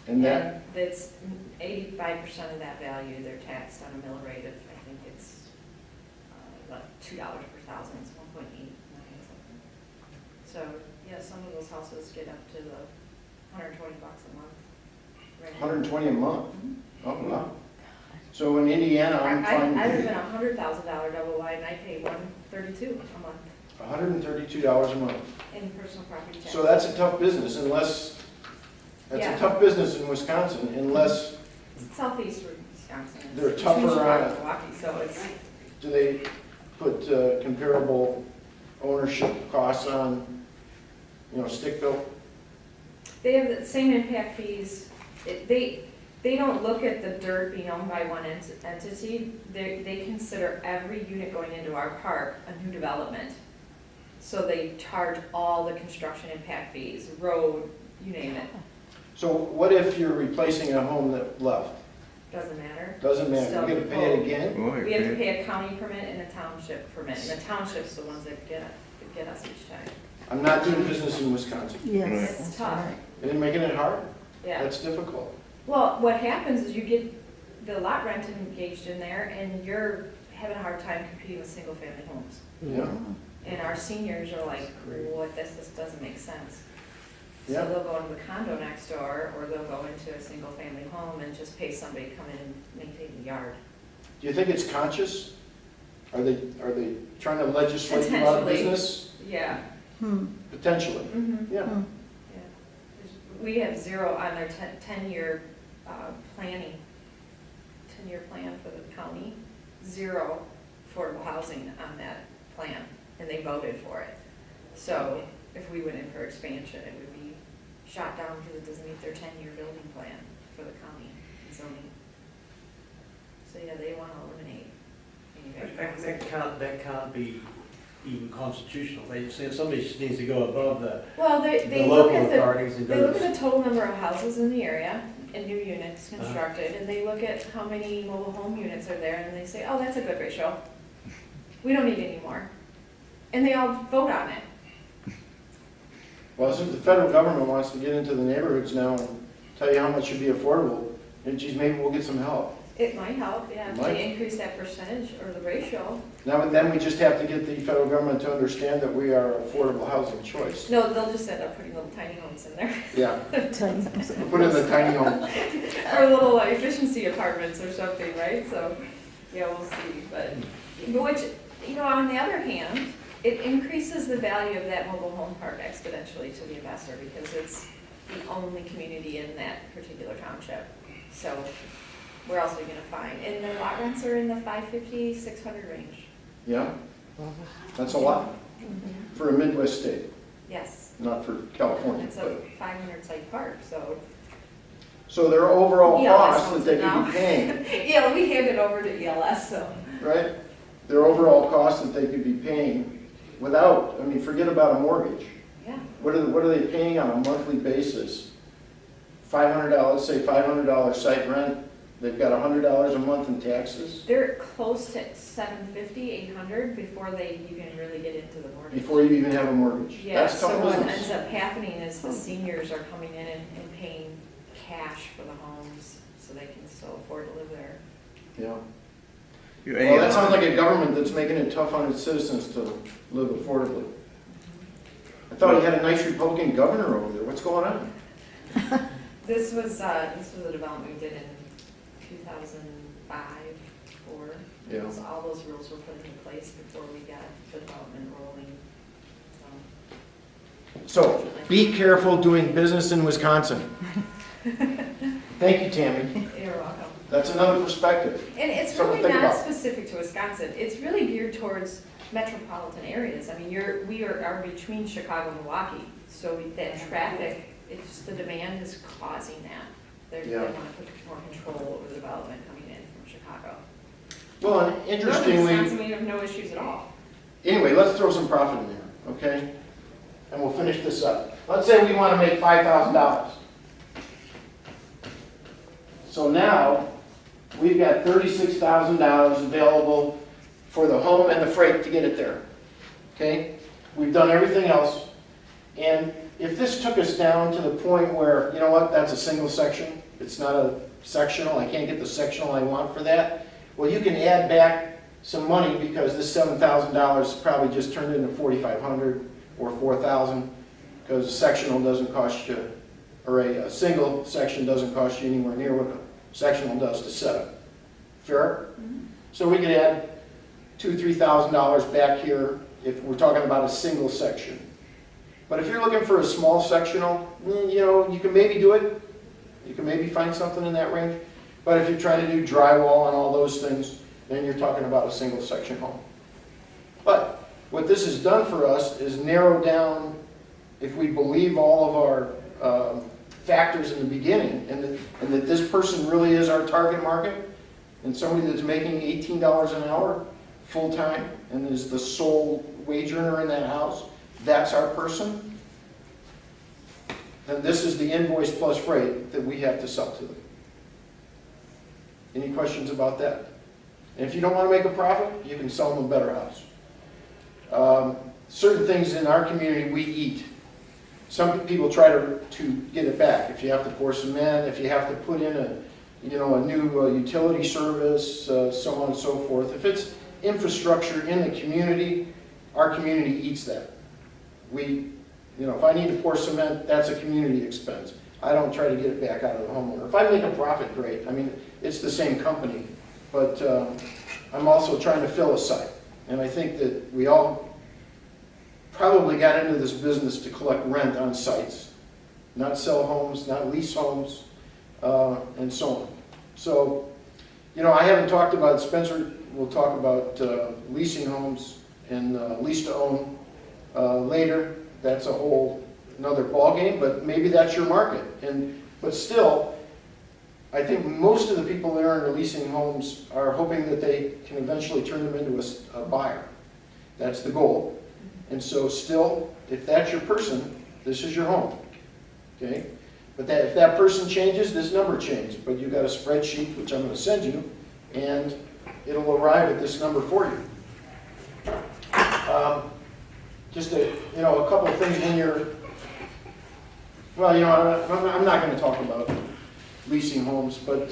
And that, And that's 85% of that value, they're taxed on a mill rate of, I think it's, about $2 per thousand, it's 1.89 something. So, yeah, some of those houses get up to the $120 a month. right now. 120 a month? Mhm. Oh, wow. So in Indiana, I'm fine I live in with a $100,000 double wide and I pay $132 a month $132 a month. in personal property tax. So that's a tough business unless, that's Yeah. a tough business in Wisconsin unless, Southeast Wisconsin. It's They're tougher between Chicago on and Milwaukee, so it's, do they put comparable ownership costs on, stick built? they have the same impact fees. They don't look at the dirt being owned by one entity. They consider every unit going into our park a new development. So they charge all the construction impact fees, road, you name it, So what if you're replacing a home that left? doesn't matter. Doesn't matter, you gotta pay it again? Boy, We have to man. pay a county permit and a township permit, and the township's the ones that get us each time. I'm not doing business in Wisconsin. Yes. It's that's tough. right. Isn't it making it hard? Yeah. That's difficult. Well, what happens is you get the lot rent engaged in there, and you're having a hard time competing with single-family homes. Yeah, And our seniors are like, what, this doesn't make sense. Yeah. So they'll go into the condo next door, or they'll go into a single-family home and just pay somebody to come in and maintain the yard. do you think it's conscious? Are they trying to legislate you out of Potentially. business? Yeah. Potentially, Mm-hmm. yeah. We have zero on their 10-year planning, 10-year plan for the county, zero affordable housing on that plan, and they voted for it. So if we went in for expansion, it would be shot down because it doesn't meet their 10-year building plan for the county zoning. So yeah, they want to eliminate manufactured That can't be even constitutional. They say somebody needs to go above the Well, the they look local at the, authorities and they go look to at the total number of houses in the area and new units Uh-huh. constructed, and they look at how many mobile home units are there, and they say, oh, that's a good ratio. We don't need any more. And they all vote on it. Well, since the federal government wants to get into the neighborhoods now and tell you how much should be affordable, and geez, maybe we'll get some help. It might help, yeah, if Might. they increase that percentage or the ratio. Now, and then we just have to get the federal government to understand that we are affordable housing choice. No, they'll just end up putting little tiny homes in there, Yeah, Tiny. put in the tiny home. or little efficiency apartments or something, right? So, yeah, we'll see, but, which, on the other hand, it increases the value of that mobile home park exponentially to the investor because it's the only community in that particular township. So where else are you gonna find? And the lot rents are in the 550, 600 range. Yeah, that's a lot for a Midwest state, Yes, not for California. it's But a 500 site park, so. so their overall ELS cost that owns they it could now. be paying, Yeah, we handed over to ELS, so. right? Their overall cost that they could be paying without, forget about a mortgage. Yeah, What are they paying on a monthly basis? $500, let's say $500 site rent, they've got $100 a month in taxes they're close to 750, 800 before they even really get into the mortgage. before you even have a mortgage. Yeah, That's so tough what business. ends up happening is the seniors are coming in and paying cash for the homes so they can still afford to live there. Yeah. Your Well, that AR sounds like a government that's making it tough on its citizens to live affordably. I thought you had a nice Republican governor over there. What's going on? This was a development we did in 2005, 4. Yeah. Because all those rules were put into place before we got the development rolling. So, be careful doing business in Wisconsin. Thank you, Tammy. You're welcome. That's another perspective. And it's Something to really think not about. specific to Wisconsin. It's really geared towards metropolitan areas. I mean, we are between Chicago and Milwaukee, so that traffic, it's just the demand is causing that. They Yeah. want to put more control over the development coming in from Chicago. Well, and Northern interestingly, Wisconsin, we have no issues at all. anyway, let's throw some profit in there, okay? And we'll finish this up. Let's say we want to make $5,000. So now, we've got $36,000 available for the home and the freight to get it there, okay? We've done everything else. And if this took us down to the point where, you know what, that's a single section, it's not a sectional, I can't get the sectional I want for that, well, you can add back some money because this $7,000 probably just turned into $4,500 or $4,000 because a sectional doesn't cost you, or a single section doesn't cost you anywhere near what a sectional does to set up. Fair? So we could add $2,000 or $3,000 back here if we're talking about a single section. But if you're looking for a small sectional, you know, you can maybe do it. You can maybe find something in that range. But if you're trying to do drywall and all those things, then you're talking about a single section home. But what this has done for us is narrow down, if we believe all of our factors in the beginning, and that this person really is our target market, and somebody that's making $18 an hour full-time and is the sole wage earner in that house, that's our person, then this is the invoice plus freight that we have to sell to them. Any questions about that? And if you don't want to make a profit, you can sell them a better house. Certain things in our community we eat. Some people try to get it back. If you have to pour cement, if you have to put in a new utility service, so on and so forth. If it's infrastructure in the community, our community eats that. If I need to pour cement, that's a community expense. I don't try to get it back out of the homeowner. If I make a profit, great. I mean, it's the same company, but I'm also trying to fill a site. And I think that we all probably got into this business to collect rent on sites, not sell homes, not lease homes, and so on. So, I haven't talked about, Spencer will talk about leasing homes and lease to own later. That's a whole another ballgame, but maybe that's your market. But still, I think most of the people that are leasing homes are hoping that they can eventually turn them into a buyer. That's the goal. And so still, if that's your person, this is your home. Okay? But if that person changes, this number changes. But you've got a spreadsheet, which I'm going to send you, and it'll arrive at this number for you. Just a couple of things in your, I'm not going to talk about leasing homes, but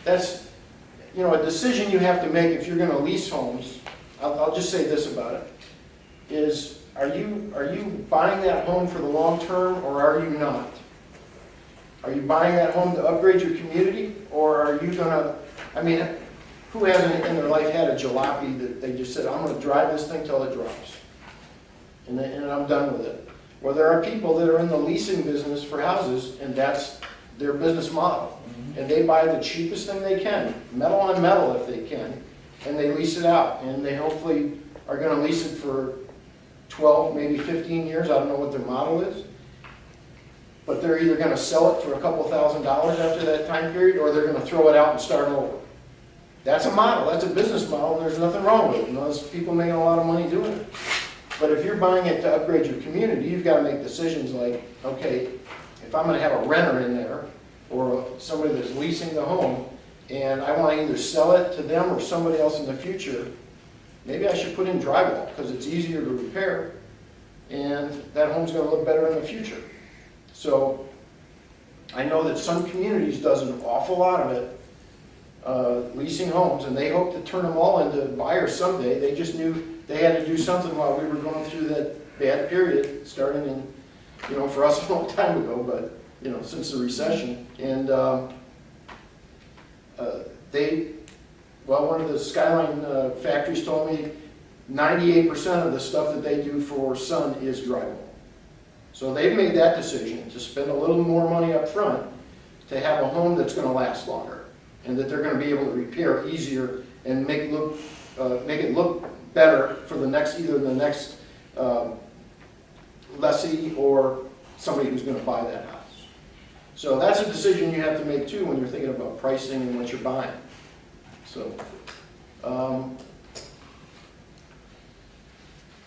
that's, a decision you have to make if you're going to lease homes. I'll just say this about it, is are you buying that home for the long term or are you not? Are you buying that home to upgrade your community, or are you going to, who hasn't in their life had a jalopy that they just said, I'm going to drive this thing till it drops, and I'm done with it? Well, there are people that are in the leasing business for houses, and that's their business model. And they buy the cheapest thing they can, metal on metal if they can, and they lease it out. And they hopefully are going to lease it for 12, maybe 15 years. I don't know what their model is. But they're either going to sell it for a couple $1,000s after that time period, or they're going to throw it out and start over. That's a model. That's a business model. There's nothing wrong with it. There's people making a lot of money doing it. But if you're buying it to upgrade your community, you've got to make decisions like, okay, if I'm going to have a renter in there, or somebody that's leasing the home, and I want to either sell it to them or somebody else in the future, maybe I should put in drywall because it's easier to repair, and that home's going to look better in the future. So I know that some communities does an awful lot of it, leasing homes, and they hope to turn them all into buyers someday. They just knew they had to do something while we were going through that bad period, starting in, for us a long time ago, but, since the recession. And well, one of the Skyline factories told me 98% of the stuff that they do for Sun is drywall. So they've made that decision to spend a little more money up front to have a home that's gonna last longer, and that they're gonna be able to repair easier and make it look better for the next, either the next lessee or somebody who's gonna buy that house. So that's a decision you have to make too when you're thinking about pricing and what you're buying. So,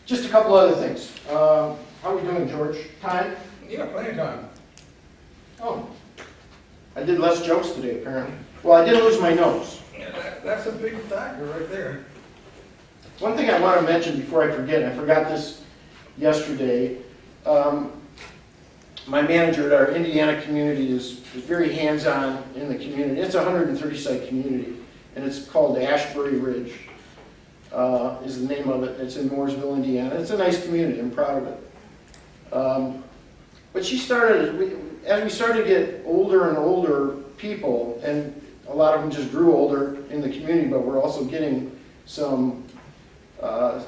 just a couple other things. How are we doing, George? Time? Yeah, plenty of time. Oh, I did less jokes today, apparently. Well, I did lose my nose. Yeah, that's a big factor right there. One thing I want to mention before I forget, I forgot this yesterday. My manager at our Indiana community is very hands-on in the community. It's a 130-site community, and it's called Ashbury Ridge, is the name of it. It's in Mooresville, Indiana. It's a nice community. I'm proud of it. But she started, as we started to get older and older people, and a lot of them just grew older in the community, but we're also getting some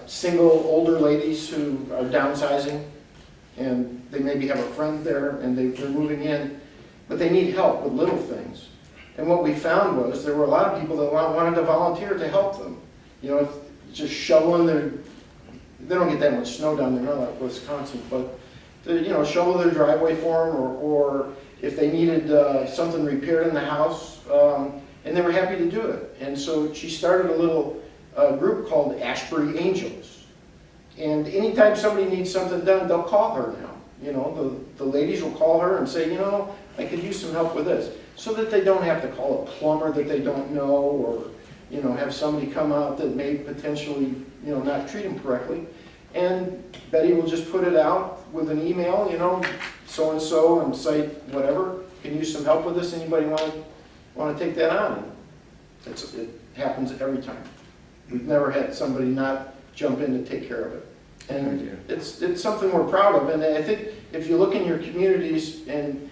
single older ladies who are downsizing, and they maybe have a friend there, and they're moving in, but they need help with little things. And what we found was there were a lot of people that wanted to volunteer to help them. You know, if just shoveling they don't get that much snow down there, not like Wisconsin, but to, you know, shovel their driveway for them, or if they needed something repaired in the house, and they were happy to do it. And so she started a little group called Ashbury Angels. And anytime somebody needs something done, they'll call her now. You know, the ladies will call her and say, you know, I could use some help with this. So that they don't have to call a plumber that they don't know, or, you know, have somebody come out that may potentially, you know, not treat them correctly. And Betty will just put it out with an email, you know, so-and-so and site whatever, can use some help with this, anybody want to take that on? It happens every time. We've never had somebody not jump in to take care of it. And it's something we're proud of, and I think if you look in your communities, and,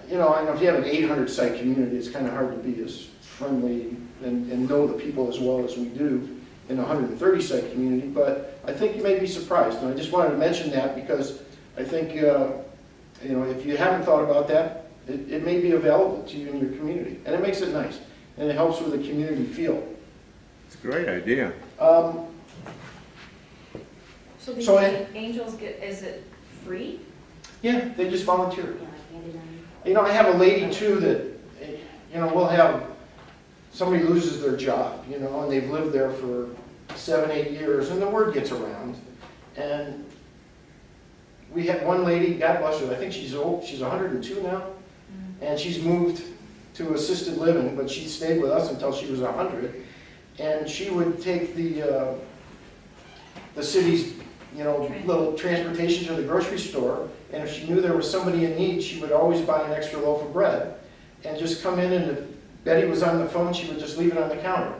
you know, I know if you have an 800-site community, it's kind of hard to be as friendly and know the people as well as we do in a 130-site community, but I think you may be surprised, and I just wanted to mention that because I think, you know, if you haven't thought about that, it may be available to you in your community, and it makes it nice, and it helps with the community feel. It's a great idea. So the So angels get, is it free? Yeah, they just volunteer. You know, I have a lady too that, you know, we'll have, somebody loses their job, you know, and they've lived there for 7-8 years, and the word gets around. And we had one lady, God bless her, I think she's old, she's 102 now, and she's moved to assisted living, but she stayed with us until she was 100. And she would take the city's, you know, little transportation to the grocery store, and if she knew there was somebody in need, she would always buy an extra loaf of bread and just come in, and if Betty was on the phone, she would just leave it on the counter.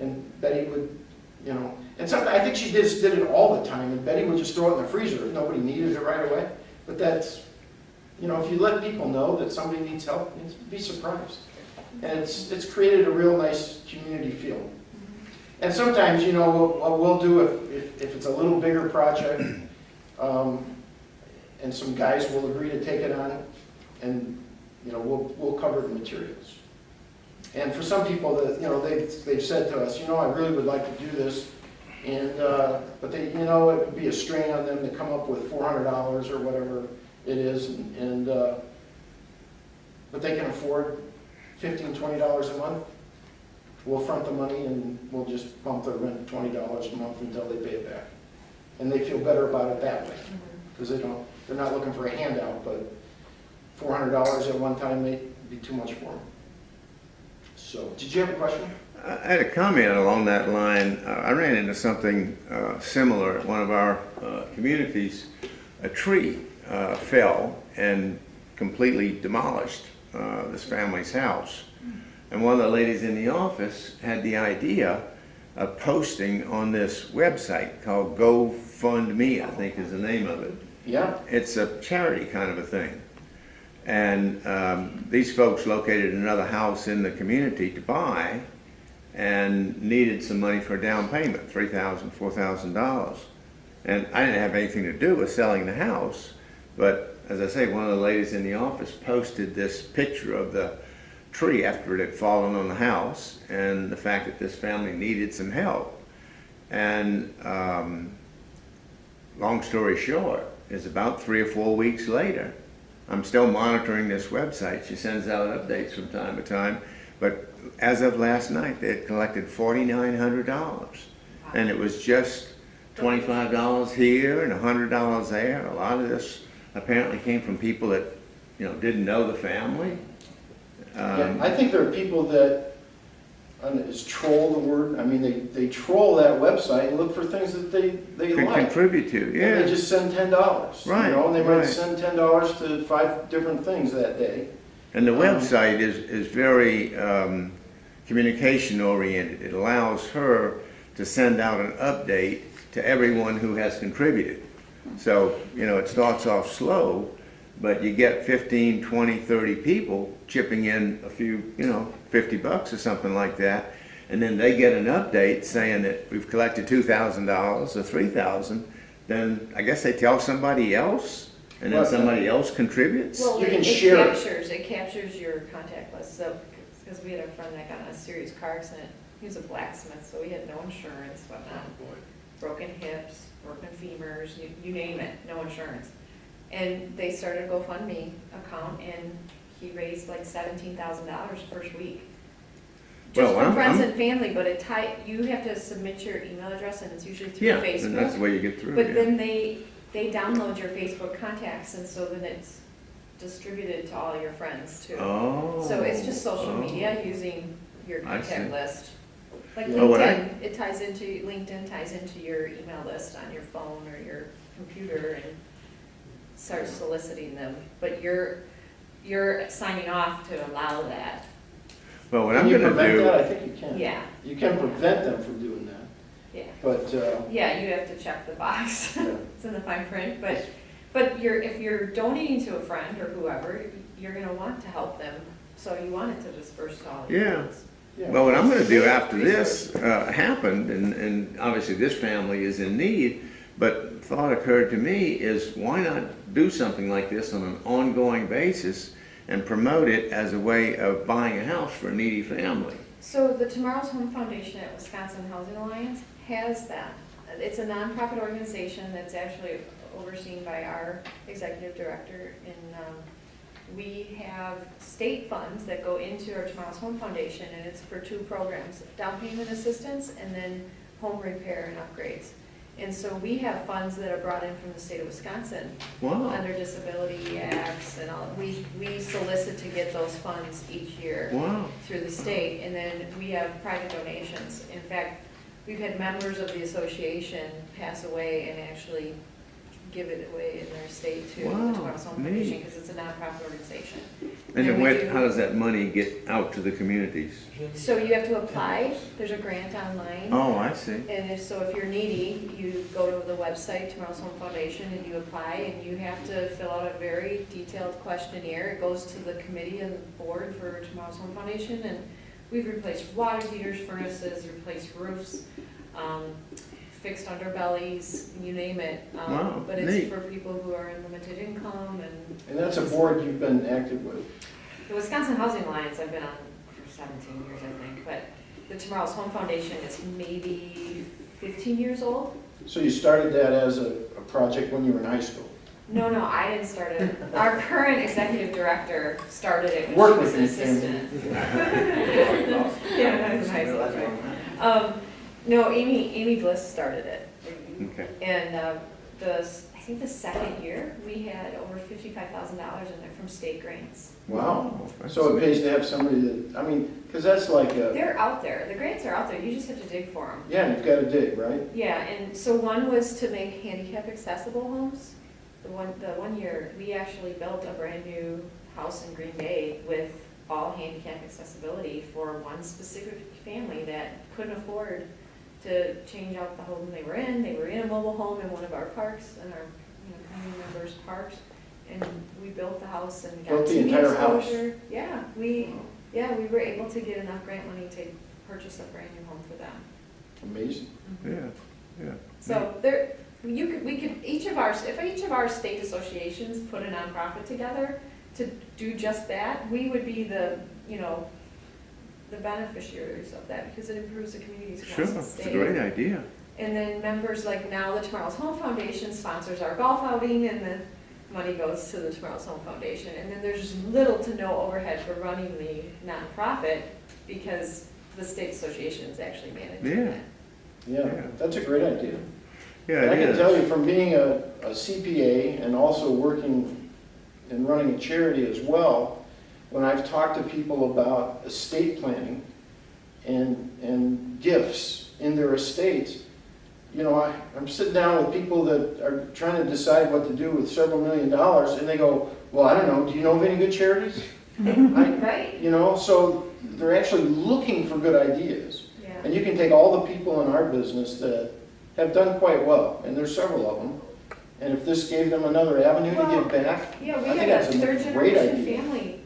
And Betty would, you know, and something, I think she did it all the time, and Betty would just throw it in the freezer if nobody needed it right away. But that's, you know, if you let people know that somebody needs help, you'd be surprised. And it's created a real nice community feel. And sometimes, you know, what we'll do if it's a little bigger project, and some guys will agree to take it on, and, you know, we'll cover the materials. And for some people that, you know, they've said to us, you know, I really would like to do this, and but they, you know, it would be a strain on them to come up with $400 or whatever it is, and but they can afford $15, $20 a month. We'll front the money, and we'll just bump their rent $20 a month until they pay it back. And they feel better about it that way, because they're not looking for a handout, but $400 at one time may be too much for them. So, did you have a question? I had a comment along that line. I ran into something similar at one of our communities. A tree fell and completely demolished this family's house. And one of the ladies in the office had the idea of posting on this website called GoFundMe, I think is the name of it. Yeah. It's a charity kind of a thing. And these folks located another house in the community to buy, and needed some money for a down payment, $3,000, $4,000. And I didn't have anything to do with selling the house, but as I say, one of the ladies in the office posted this picture of the tree after it had fallen on the house and the fact that this family needed some help. And long story short, is about 3 or 4 weeks later, I'm still monitoring this website. She sends out updates from time to time, but as of last night, they had collected $4,900. And it was just $25 here and $100 there. A lot of this apparently came from people that, you know, didn't know the family. Yeah, I think there are people that, is troll the word? I mean, they troll that website and look for things that they Could like. contribute to, And yeah. they just send $10. Right, You know, and they might right. send $10 to 5 different things that day. And the website is very communication oriented. It allows her to send out an update to everyone who has contributed. So, you know, it starts off slow, but you get 15, 20, 30 people chipping in a few, you know, $50 or something like that. And then they get an update saying that we've collected $2,000 or $3,000. Then I guess they tell somebody else, and then Well, somebody else contributes. Well, You can it share it. captures your contact list, so, because we had a friend that got in a serious car accident, he was a blacksmith, so he had no insurance, whatnot, broken hips, broken femurs, you name it, no insurance. And they started a GoFundMe account, and he raised like $17,000 the first week. Just Well, from friends I'm- and family, but you have to submit your email address, and it's usually through Yeah, and that's the Facebook. way you get through But it. then they download your Facebook contacts, and so then it's distributed to all your friends too. Oh. So it's just social Oh. media using your I see. contact list. Like Oh, what LinkedIn, LinkedIn ties into your email list on your phone or your computer and starts soliciting them. But you're signing off to allow that. Well, what Can I'm you gonna prevent that? I do, think you can. Yeah, You can prevent them from doing that. yeah. But, Yeah, you have to check the box. Yeah. It's in the fine print, but if you're donating to a friend or whoever, you're gonna want to help them, so you want it to disperse to all your Yeah. friends. yeah. well, what I'm gonna do after this happened, and obviously this family is in need, but thought occurred to me is why not do something like this on an ongoing basis and promote it as a way of buying a house for a needy family? So the Tomorrow's Home Foundation at Wisconsin Housing Alliance has that. It's a nonprofit organization that's actually overseen by our executive director, and we have state funds that go into our Tomorrow's Home Foundation, and it's for 2 programs, down payment assistance and then home repair and upgrades. And so we have funds that are brought in from the state of Wisconsin Wow, under disability acts and all. We solicit to get those funds each year wow, through the state, and then we have private donations. In fact, we've had members of the association pass away and actually give it away in their state to the Wow, Tomorrow's Home neat. Foundation, because it's a nonprofit organization. and then we where, do- how does that money get out to the communities? So you have to apply, there's a grant online. Oh, I see. And if you're needy, you go to the website, Tomorrow's Home Foundation, and you apply, and you have to fill out a very detailed questionnaire. It goes to the committee and the board for Tomorrow's Home Foundation, and we've replaced water heaters, furnaces, replaced roofs, fixed underbellies, you name it. Wow, But it's neat. for people who are in limited income, And that's a board you've been active with. the Wisconsin Housing Alliance I've been on for 17 years, I think, but the Tomorrow's Home Foundation is maybe 15 years old. So you started that as a project when you were in high school? No, I didn't start it. Our current executive director started it when Work she was with an me, assistant. Yeah, that was nice, that's right. No, Amy Bliss started it. Okay. And I think the second year, we had over $55,000 in there from state grants. Wow. That's So it neat. pays to have somebody that, I mean, because that's like a, They're out there. The grants are out there. You just have to dig for them. yeah, you've got to dig, right? Yeah, and so one was to make handicap accessible homes. The one year, we actually built a brand new house in Green Bay with all handicap accessibility for one specific family that couldn't afford to change out the home they were in. They were in a mobile home in one of our parks, in our community members' parks, and we built the house and got Built the TV entire house? exposure. Yeah, we were able to get enough grant money to purchase a brand new home for them. Amazing. Yeah, yeah. So each of our state associations put a nonprofit together to do just that, we would be the beneficiaries of that, because it improves the communities Sure, across the it's a state. great idea. And then members, like now the Tomorrow's Home Foundation sponsors our golf outing, and the money goes to the Tomorrow's Home Foundation. And then there's little to no overhead for running the nonprofit, because the state association is actually managing Yeah. it. Yeah, that's a great idea. Yeah, And I it can tell is. you from being a CPA and also working and running a charity as well, when I've talked to people about estate planning and gifts in their estates, I'm sitting down with people that are trying to decide what to do with several $1 million, and they go, well, I don't know, do you know of any good charities? Right? So they're actually looking for good ideas. Yeah. And you can take all the people in our business that have done quite well, and there's several of them, and if this gave them another avenue to give back, Yeah, we I think had that's a a third great generation idea. family.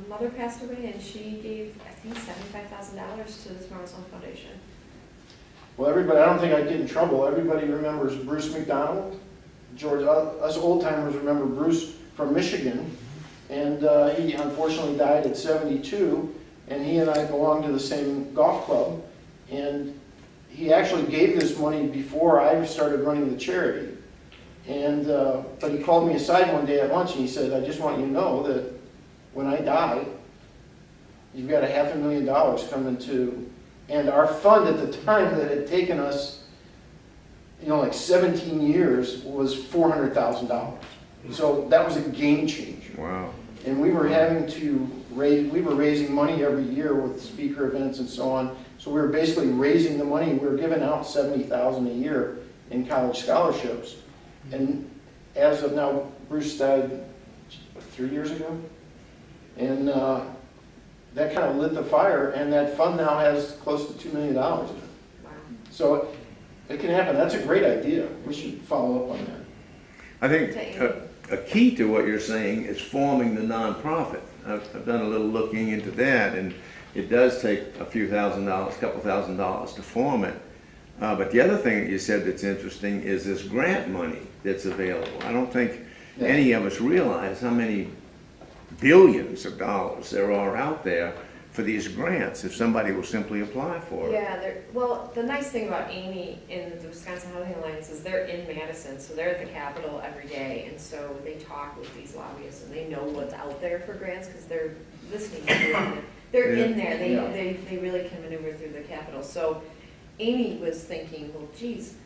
Mother passed away, and she gave, I think, $75,000 to the Tomorrow's Home Foundation. Well, everybody, I don't think I'd get in trouble, everybody remembers Bruce McDonald. George, us old timers remember Bruce from Michigan, and he unfortunately died at 72, and he and I belonged to the same golf club, and he actually gave this money before I started running the charity. And, but he called me aside one day at lunch and he said, I just want you to know that when I die, you've got $500,000 coming to, and our fund at the time that had taken us, like 17 years was $400,000. So that was a game changer. Wow. And we were having to we were raising money every year with speaker events and so on. So we were basically raising the money. We were giving out $70,000 a year in college scholarships. And as of now, Bruce died 3 years ago. And that kind of lit the fire, and that fund now has close to $2 million in it. Wow. So it can happen. That's a great idea. We should follow up on that. I think a key to what you're saying is forming the nonprofit. I've done a little looking into that, and it does take a few $1,000s, couple $1,000s to form it. But the other thing that you said that's interesting is this grant money that's available. I don't think any of us realize how many billions of dollars there are out there for these grants if somebody will simply apply for it. Yeah, well, the nice thing about Amy in the Wisconsin Housing Alliance is they're in Madison, so they're at the Capitol every day, and so they talk with these lobbyists, and they know what's out there for grants, because they're listening to them. They're in there, they really can maneuver through the Capitol. So Amy was thinking, well, geez,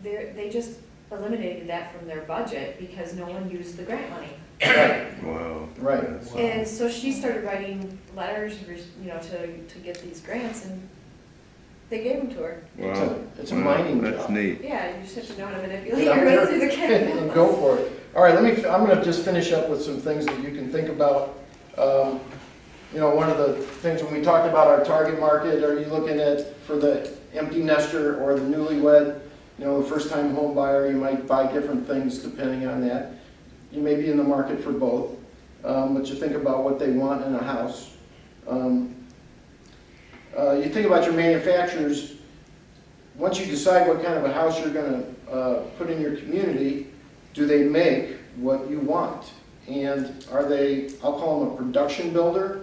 they just eliminated that from their budget because no one used the grant money. Wow. Right. Yes. And so she started writing letters, to get these grants, and they gave them to her. Wow. It's a mining That's job. neat. Yeah, you just have to know how to manipulate Get out your way there through the Capitol. and go for it. All right, I'm gonna just finish up with some things that you can think about. One of the things when we talked about our target market, are you looking at for the empty nester or the newlywed? The first time home buyer, you might buy different things depending on that. You may be in the market for both, but you think about what they want in a house. You think about your manufacturers. Once you decide what kind of a house you're going to put in your community, do they make what you want? And are they, I'll call them a production builder?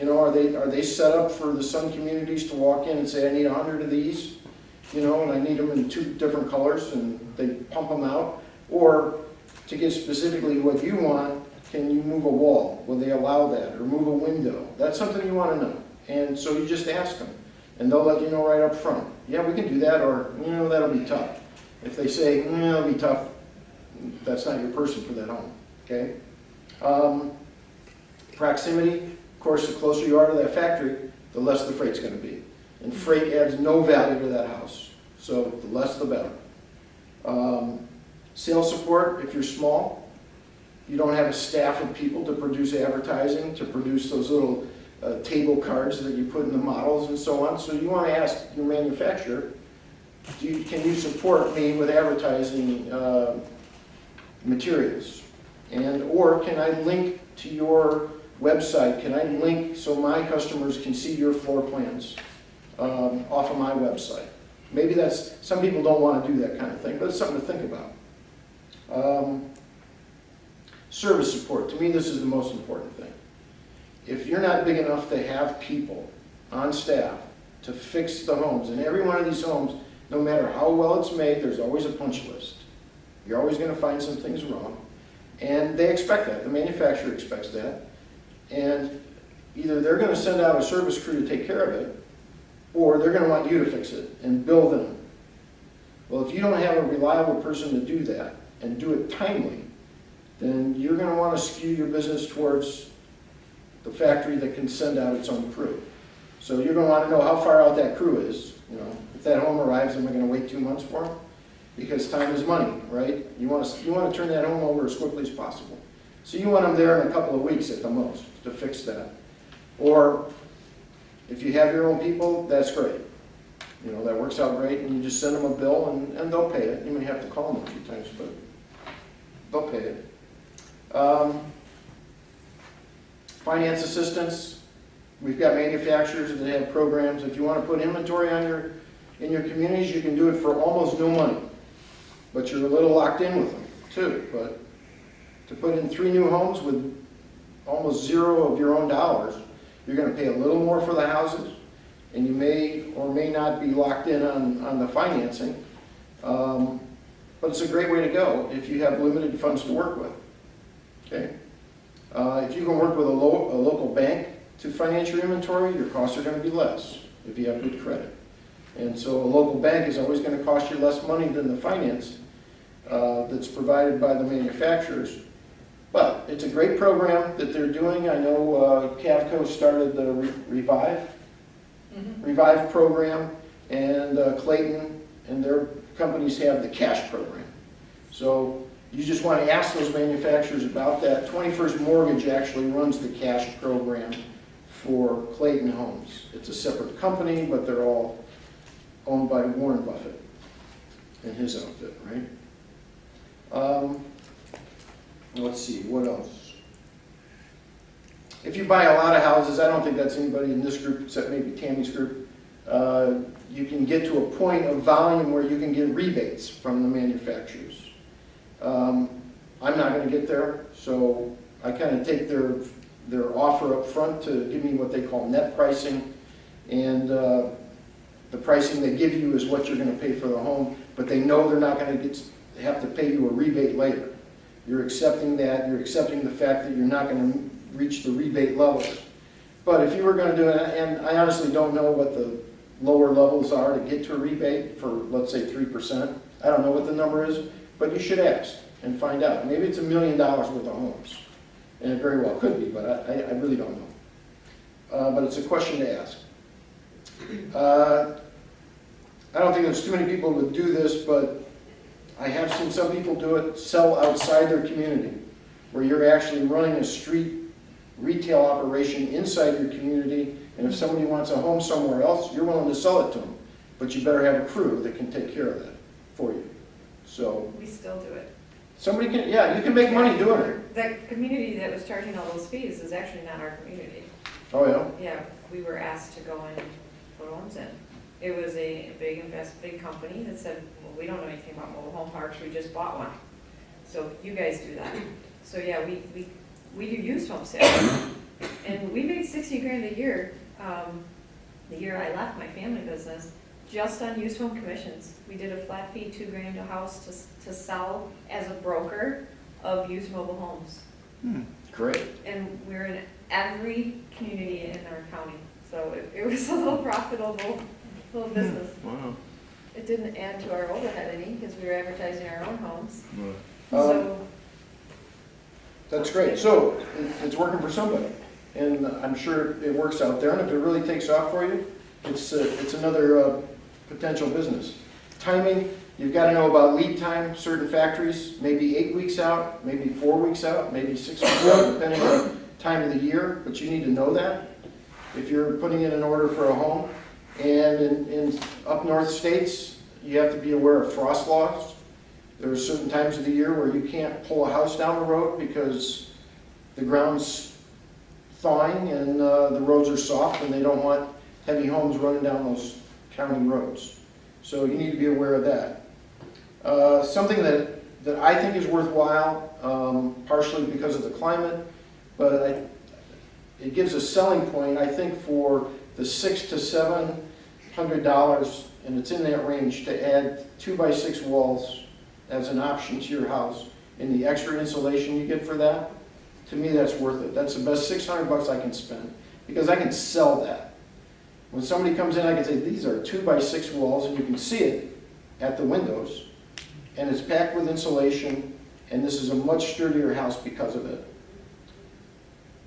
Are they set up for the Sun communities to walk in and say, I need 100 of these, and I need them in 2 different colors, and they pump them out? Or to get specifically what you want, can you move a wall? Will they allow that? Or move a window? That's something you want to know. And so you just ask them, and they'll let you know right up front. Yeah, we can do that, or, that'll be tough. If they say, it'll be tough, that's not your person for that home, okay? Proximity, of course, the closer you are to that factory, the less the freight's going to be. And freight adds no value to that house, so the less the better. Sales support, if you're small, you don't have a staff of people to produce advertising, to produce those little table cards that you put in the models and so on. So you want to ask your manufacturer, can you support me with advertising materials? Or can I link to your website, can I link so my customers can see your floor plans off of my website? Maybe that's, some people don't want to do that kind of thing, but it's something to think about. Service support, to me this is the most important thing. If you're not big enough to have people on staff to fix the homes, and every one of these homes, no matter how well it's made, there's always a punch list. You're always going to find some things wrong. And they expect that, the manufacturer expects that. And either they're going to send out a service crew to take care of it, or they're going to want you to fix it and bill them. Well, if you don't have a reliable person to do that and do it timely, then you're going to want to skew your business towards the factory that can send out its own crew. So you're going to want to know how far out that crew is. You know, if that home arrives, am I going to wait 2 months for them? Because time is money, right? You want to turn that home over as quickly as possible. So you want them there in a couple of weeks at the most to fix that. Or if you have your own people, that's great. You know, that works out great, and you just send them a bill and they'll pay it. You may have to call them a few times, but they'll pay it. Finance assistance. We've got manufacturers that have programs. If you want to put inventory on in your communities, you can do it for almost no money. But you're a little locked in with them too. But to put in 3 new homes with almost 0 of your own dollars, you're going to pay a little more for the houses, and you may or may not be locked in on the financing. But it's a great way to go if you have limited funds to work with. Okay. If you can work with a local bank to finance your inventory, your costs are going to be less if you have good credit. And so a local bank is always going to cost you less money than the finance that's provided by the manufacturers. But it's a great program that they're doing. I know Cavco started the Revive program, and Clayton and their companies have the cash program. So you just want to ask those manufacturers about that. 21st Mortgage actually runs the cash program for Clayton Homes. It's a separate company, but they're all owned by Warren Buffett and his outfit, right? Let's see, what else? If you buy a lot of houses, I don't think that's anybody in this group except maybe Tammy's group, you can get to a point of volume where you can get rebates from the manufacturers. I'm not going to get there, so I kind of take their offer up front to give me what they call net pricing, and the pricing they give you is what you're going to pay for the home, but they know they're not going to have to pay you a rebate later. You're accepting that, you're accepting the fact that you're not going to reach the rebate levels. But if you were going to do it, and I honestly don't know what the lower levels are to get to a rebate for, let's say, 3%. I don't know what the number is, but you should ask and find out. Maybe it's $1 million worth of homes, and it very well could be, but I really don't know. But it's a question to ask. I don't think there's too many people that do this, but I have seen some people do it, sell outside their community, where you're actually running a street retail operation inside your community, and if somebody wants a home somewhere else, you're willing to sell it to them, but you better have a crew that can take care of that for you. So We still do it. somebody can, yeah, you can make money doing it. The community that was charging all those fees is actually not our community. Oh, yeah? Yeah, we were asked to go and put homes in. It was a big company that said, well, we don't know anything about mobile home parks, we just bought one. So you guys do that. So yeah, we do used home sales. And we made 60 grand a year, the year I left my family business, just on used home commissions. We did a flat fee, 2 grand a house to sell as a broker of used mobile homes. Great. And we're in every community in our county. So it was a little profitable little business. Wow. It didn't add to our overhead any because we were advertising our own homes. Right. So That's great. So it's working for somebody, and I'm sure it works out there. And if it really takes off for you, it's another potential business. Timing, you've got to know about lead time. Certain factories, maybe 8 weeks out, maybe 4 weeks out, maybe 6 weeks out, depending on time of the year. But you need to know that if you're putting in an order for a home. And in up north states, you have to be aware of frost laws. There are certain times of the year where you can't pull a house down the road because the ground's thawing and the roads are soft and they don't want heavy homes running down those county roads. So you need to be aware of that. Something that I think is worthwhile, partially because of the climate, but it gives a selling point, I think, for the $600 to $700, and it's in that range, to add 2x6 walls as an option to your house, and the extra insulation you get for that. To me, that's worth it. That's the best $600 I can spend, because I can sell that. When somebody comes in, I can say, these are 2x6 walls, and you can see it at the windows, and it's packed with insulation, and this is a much sturdier house because of it.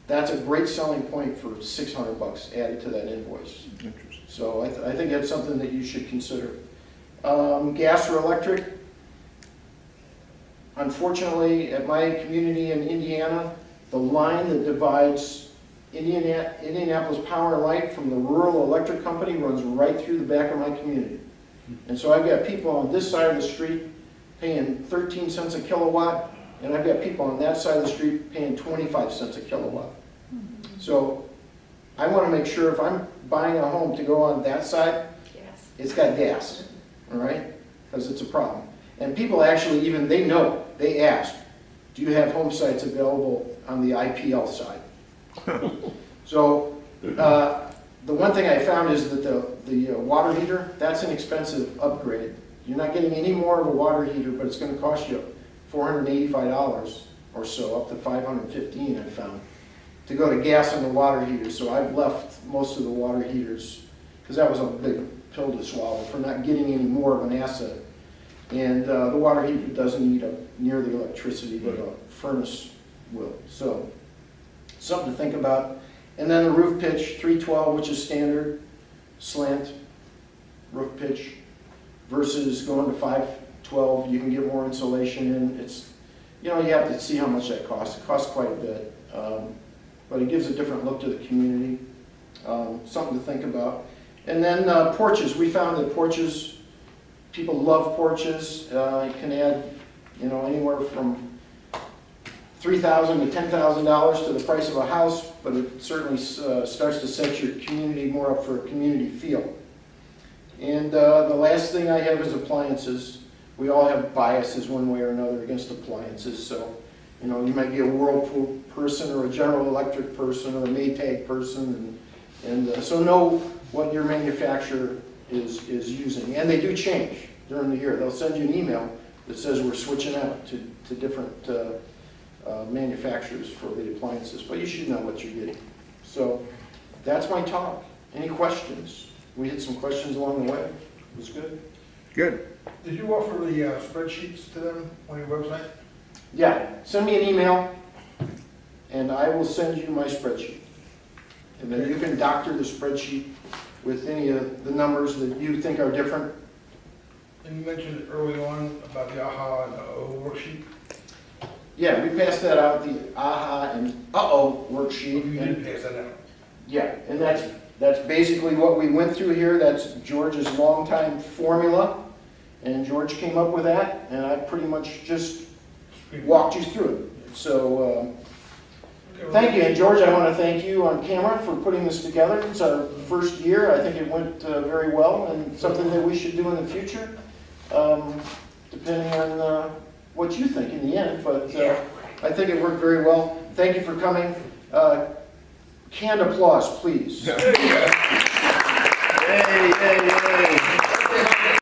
That's a great selling point for $600 added to that invoice. Interesting. So I think that's something that you should consider. Gas or electric? Unfortunately, at my community in Indiana, the line that divides Indianapolis Power and Light from the rural electric company runs right through the back of my community. And so I've got people on this side of the street paying 13 cents a kilowatt, and I've got people on that side of the street paying 25 cents a kilowatt. So I want to make sure if I'm buying a home to go on that side, Yes. it's got gas, all right? Because it's a problem. And people actually even, they know, they ask, do you have home sites available on the IPL side? So the one thing I found is that the water heater, that's an expensive upgrade. You're not getting any more of a water heater, but it's going to cost you $485 or so, up to $515 I found, to go to gas on the water heater. So I've left most of the water heaters, because that was a big pill to swallow, for not getting any more of an asset. And the water heater doesn't need near the electricity, but a furnace will. So something to think about. And then the roof pitch, 312, which is standard, slant roof pitch, versus going to 512. You can get more insulation in. It's, you know, you have to see how much that costs. It costs quite a bit. But it gives a different look to the community. Something to think about. And then porches. We found that porches, people love porches. You can add, you know, anywhere from $3,000 to $10,000 to the price of a house, but it certainly starts to set your community more up for a community feel. And the last thing I have is appliances. We all have biases one way or another against appliances. So, you know, you might be a Whirlpool person or a General Electric person or a Maytag person, and so know what your manufacturer is using. And they do change during the year. They'll send you an email that says we're switching out to different manufacturers for the appliances, but you should know what you're getting. So that's my talk. Any questions? We had some questions along the way. It was good. Good. Did you offer the spreadsheets to them on your website? Yeah, send me an email, and I will send you my spreadsheet. And then you can doctor the spreadsheet with any of the numbers that you think are different. And you mentioned early on about the AHA and O worksheet. Yeah, we passed that out, the AHA and uh-oh worksheet. You and- did pass that out. Yeah, and that's basically what we went through here. That's George's longtime formula, and George came up with that, and I pretty much just walked you through it. So thank you, and George, I want to thank you on camera for putting this together. It's our first year. I think it went very well, and something that we should do in the future, depending on what you think in the end. But I think it worked very well. Thank you for coming. Canned applause, please. Yay, yay, yay.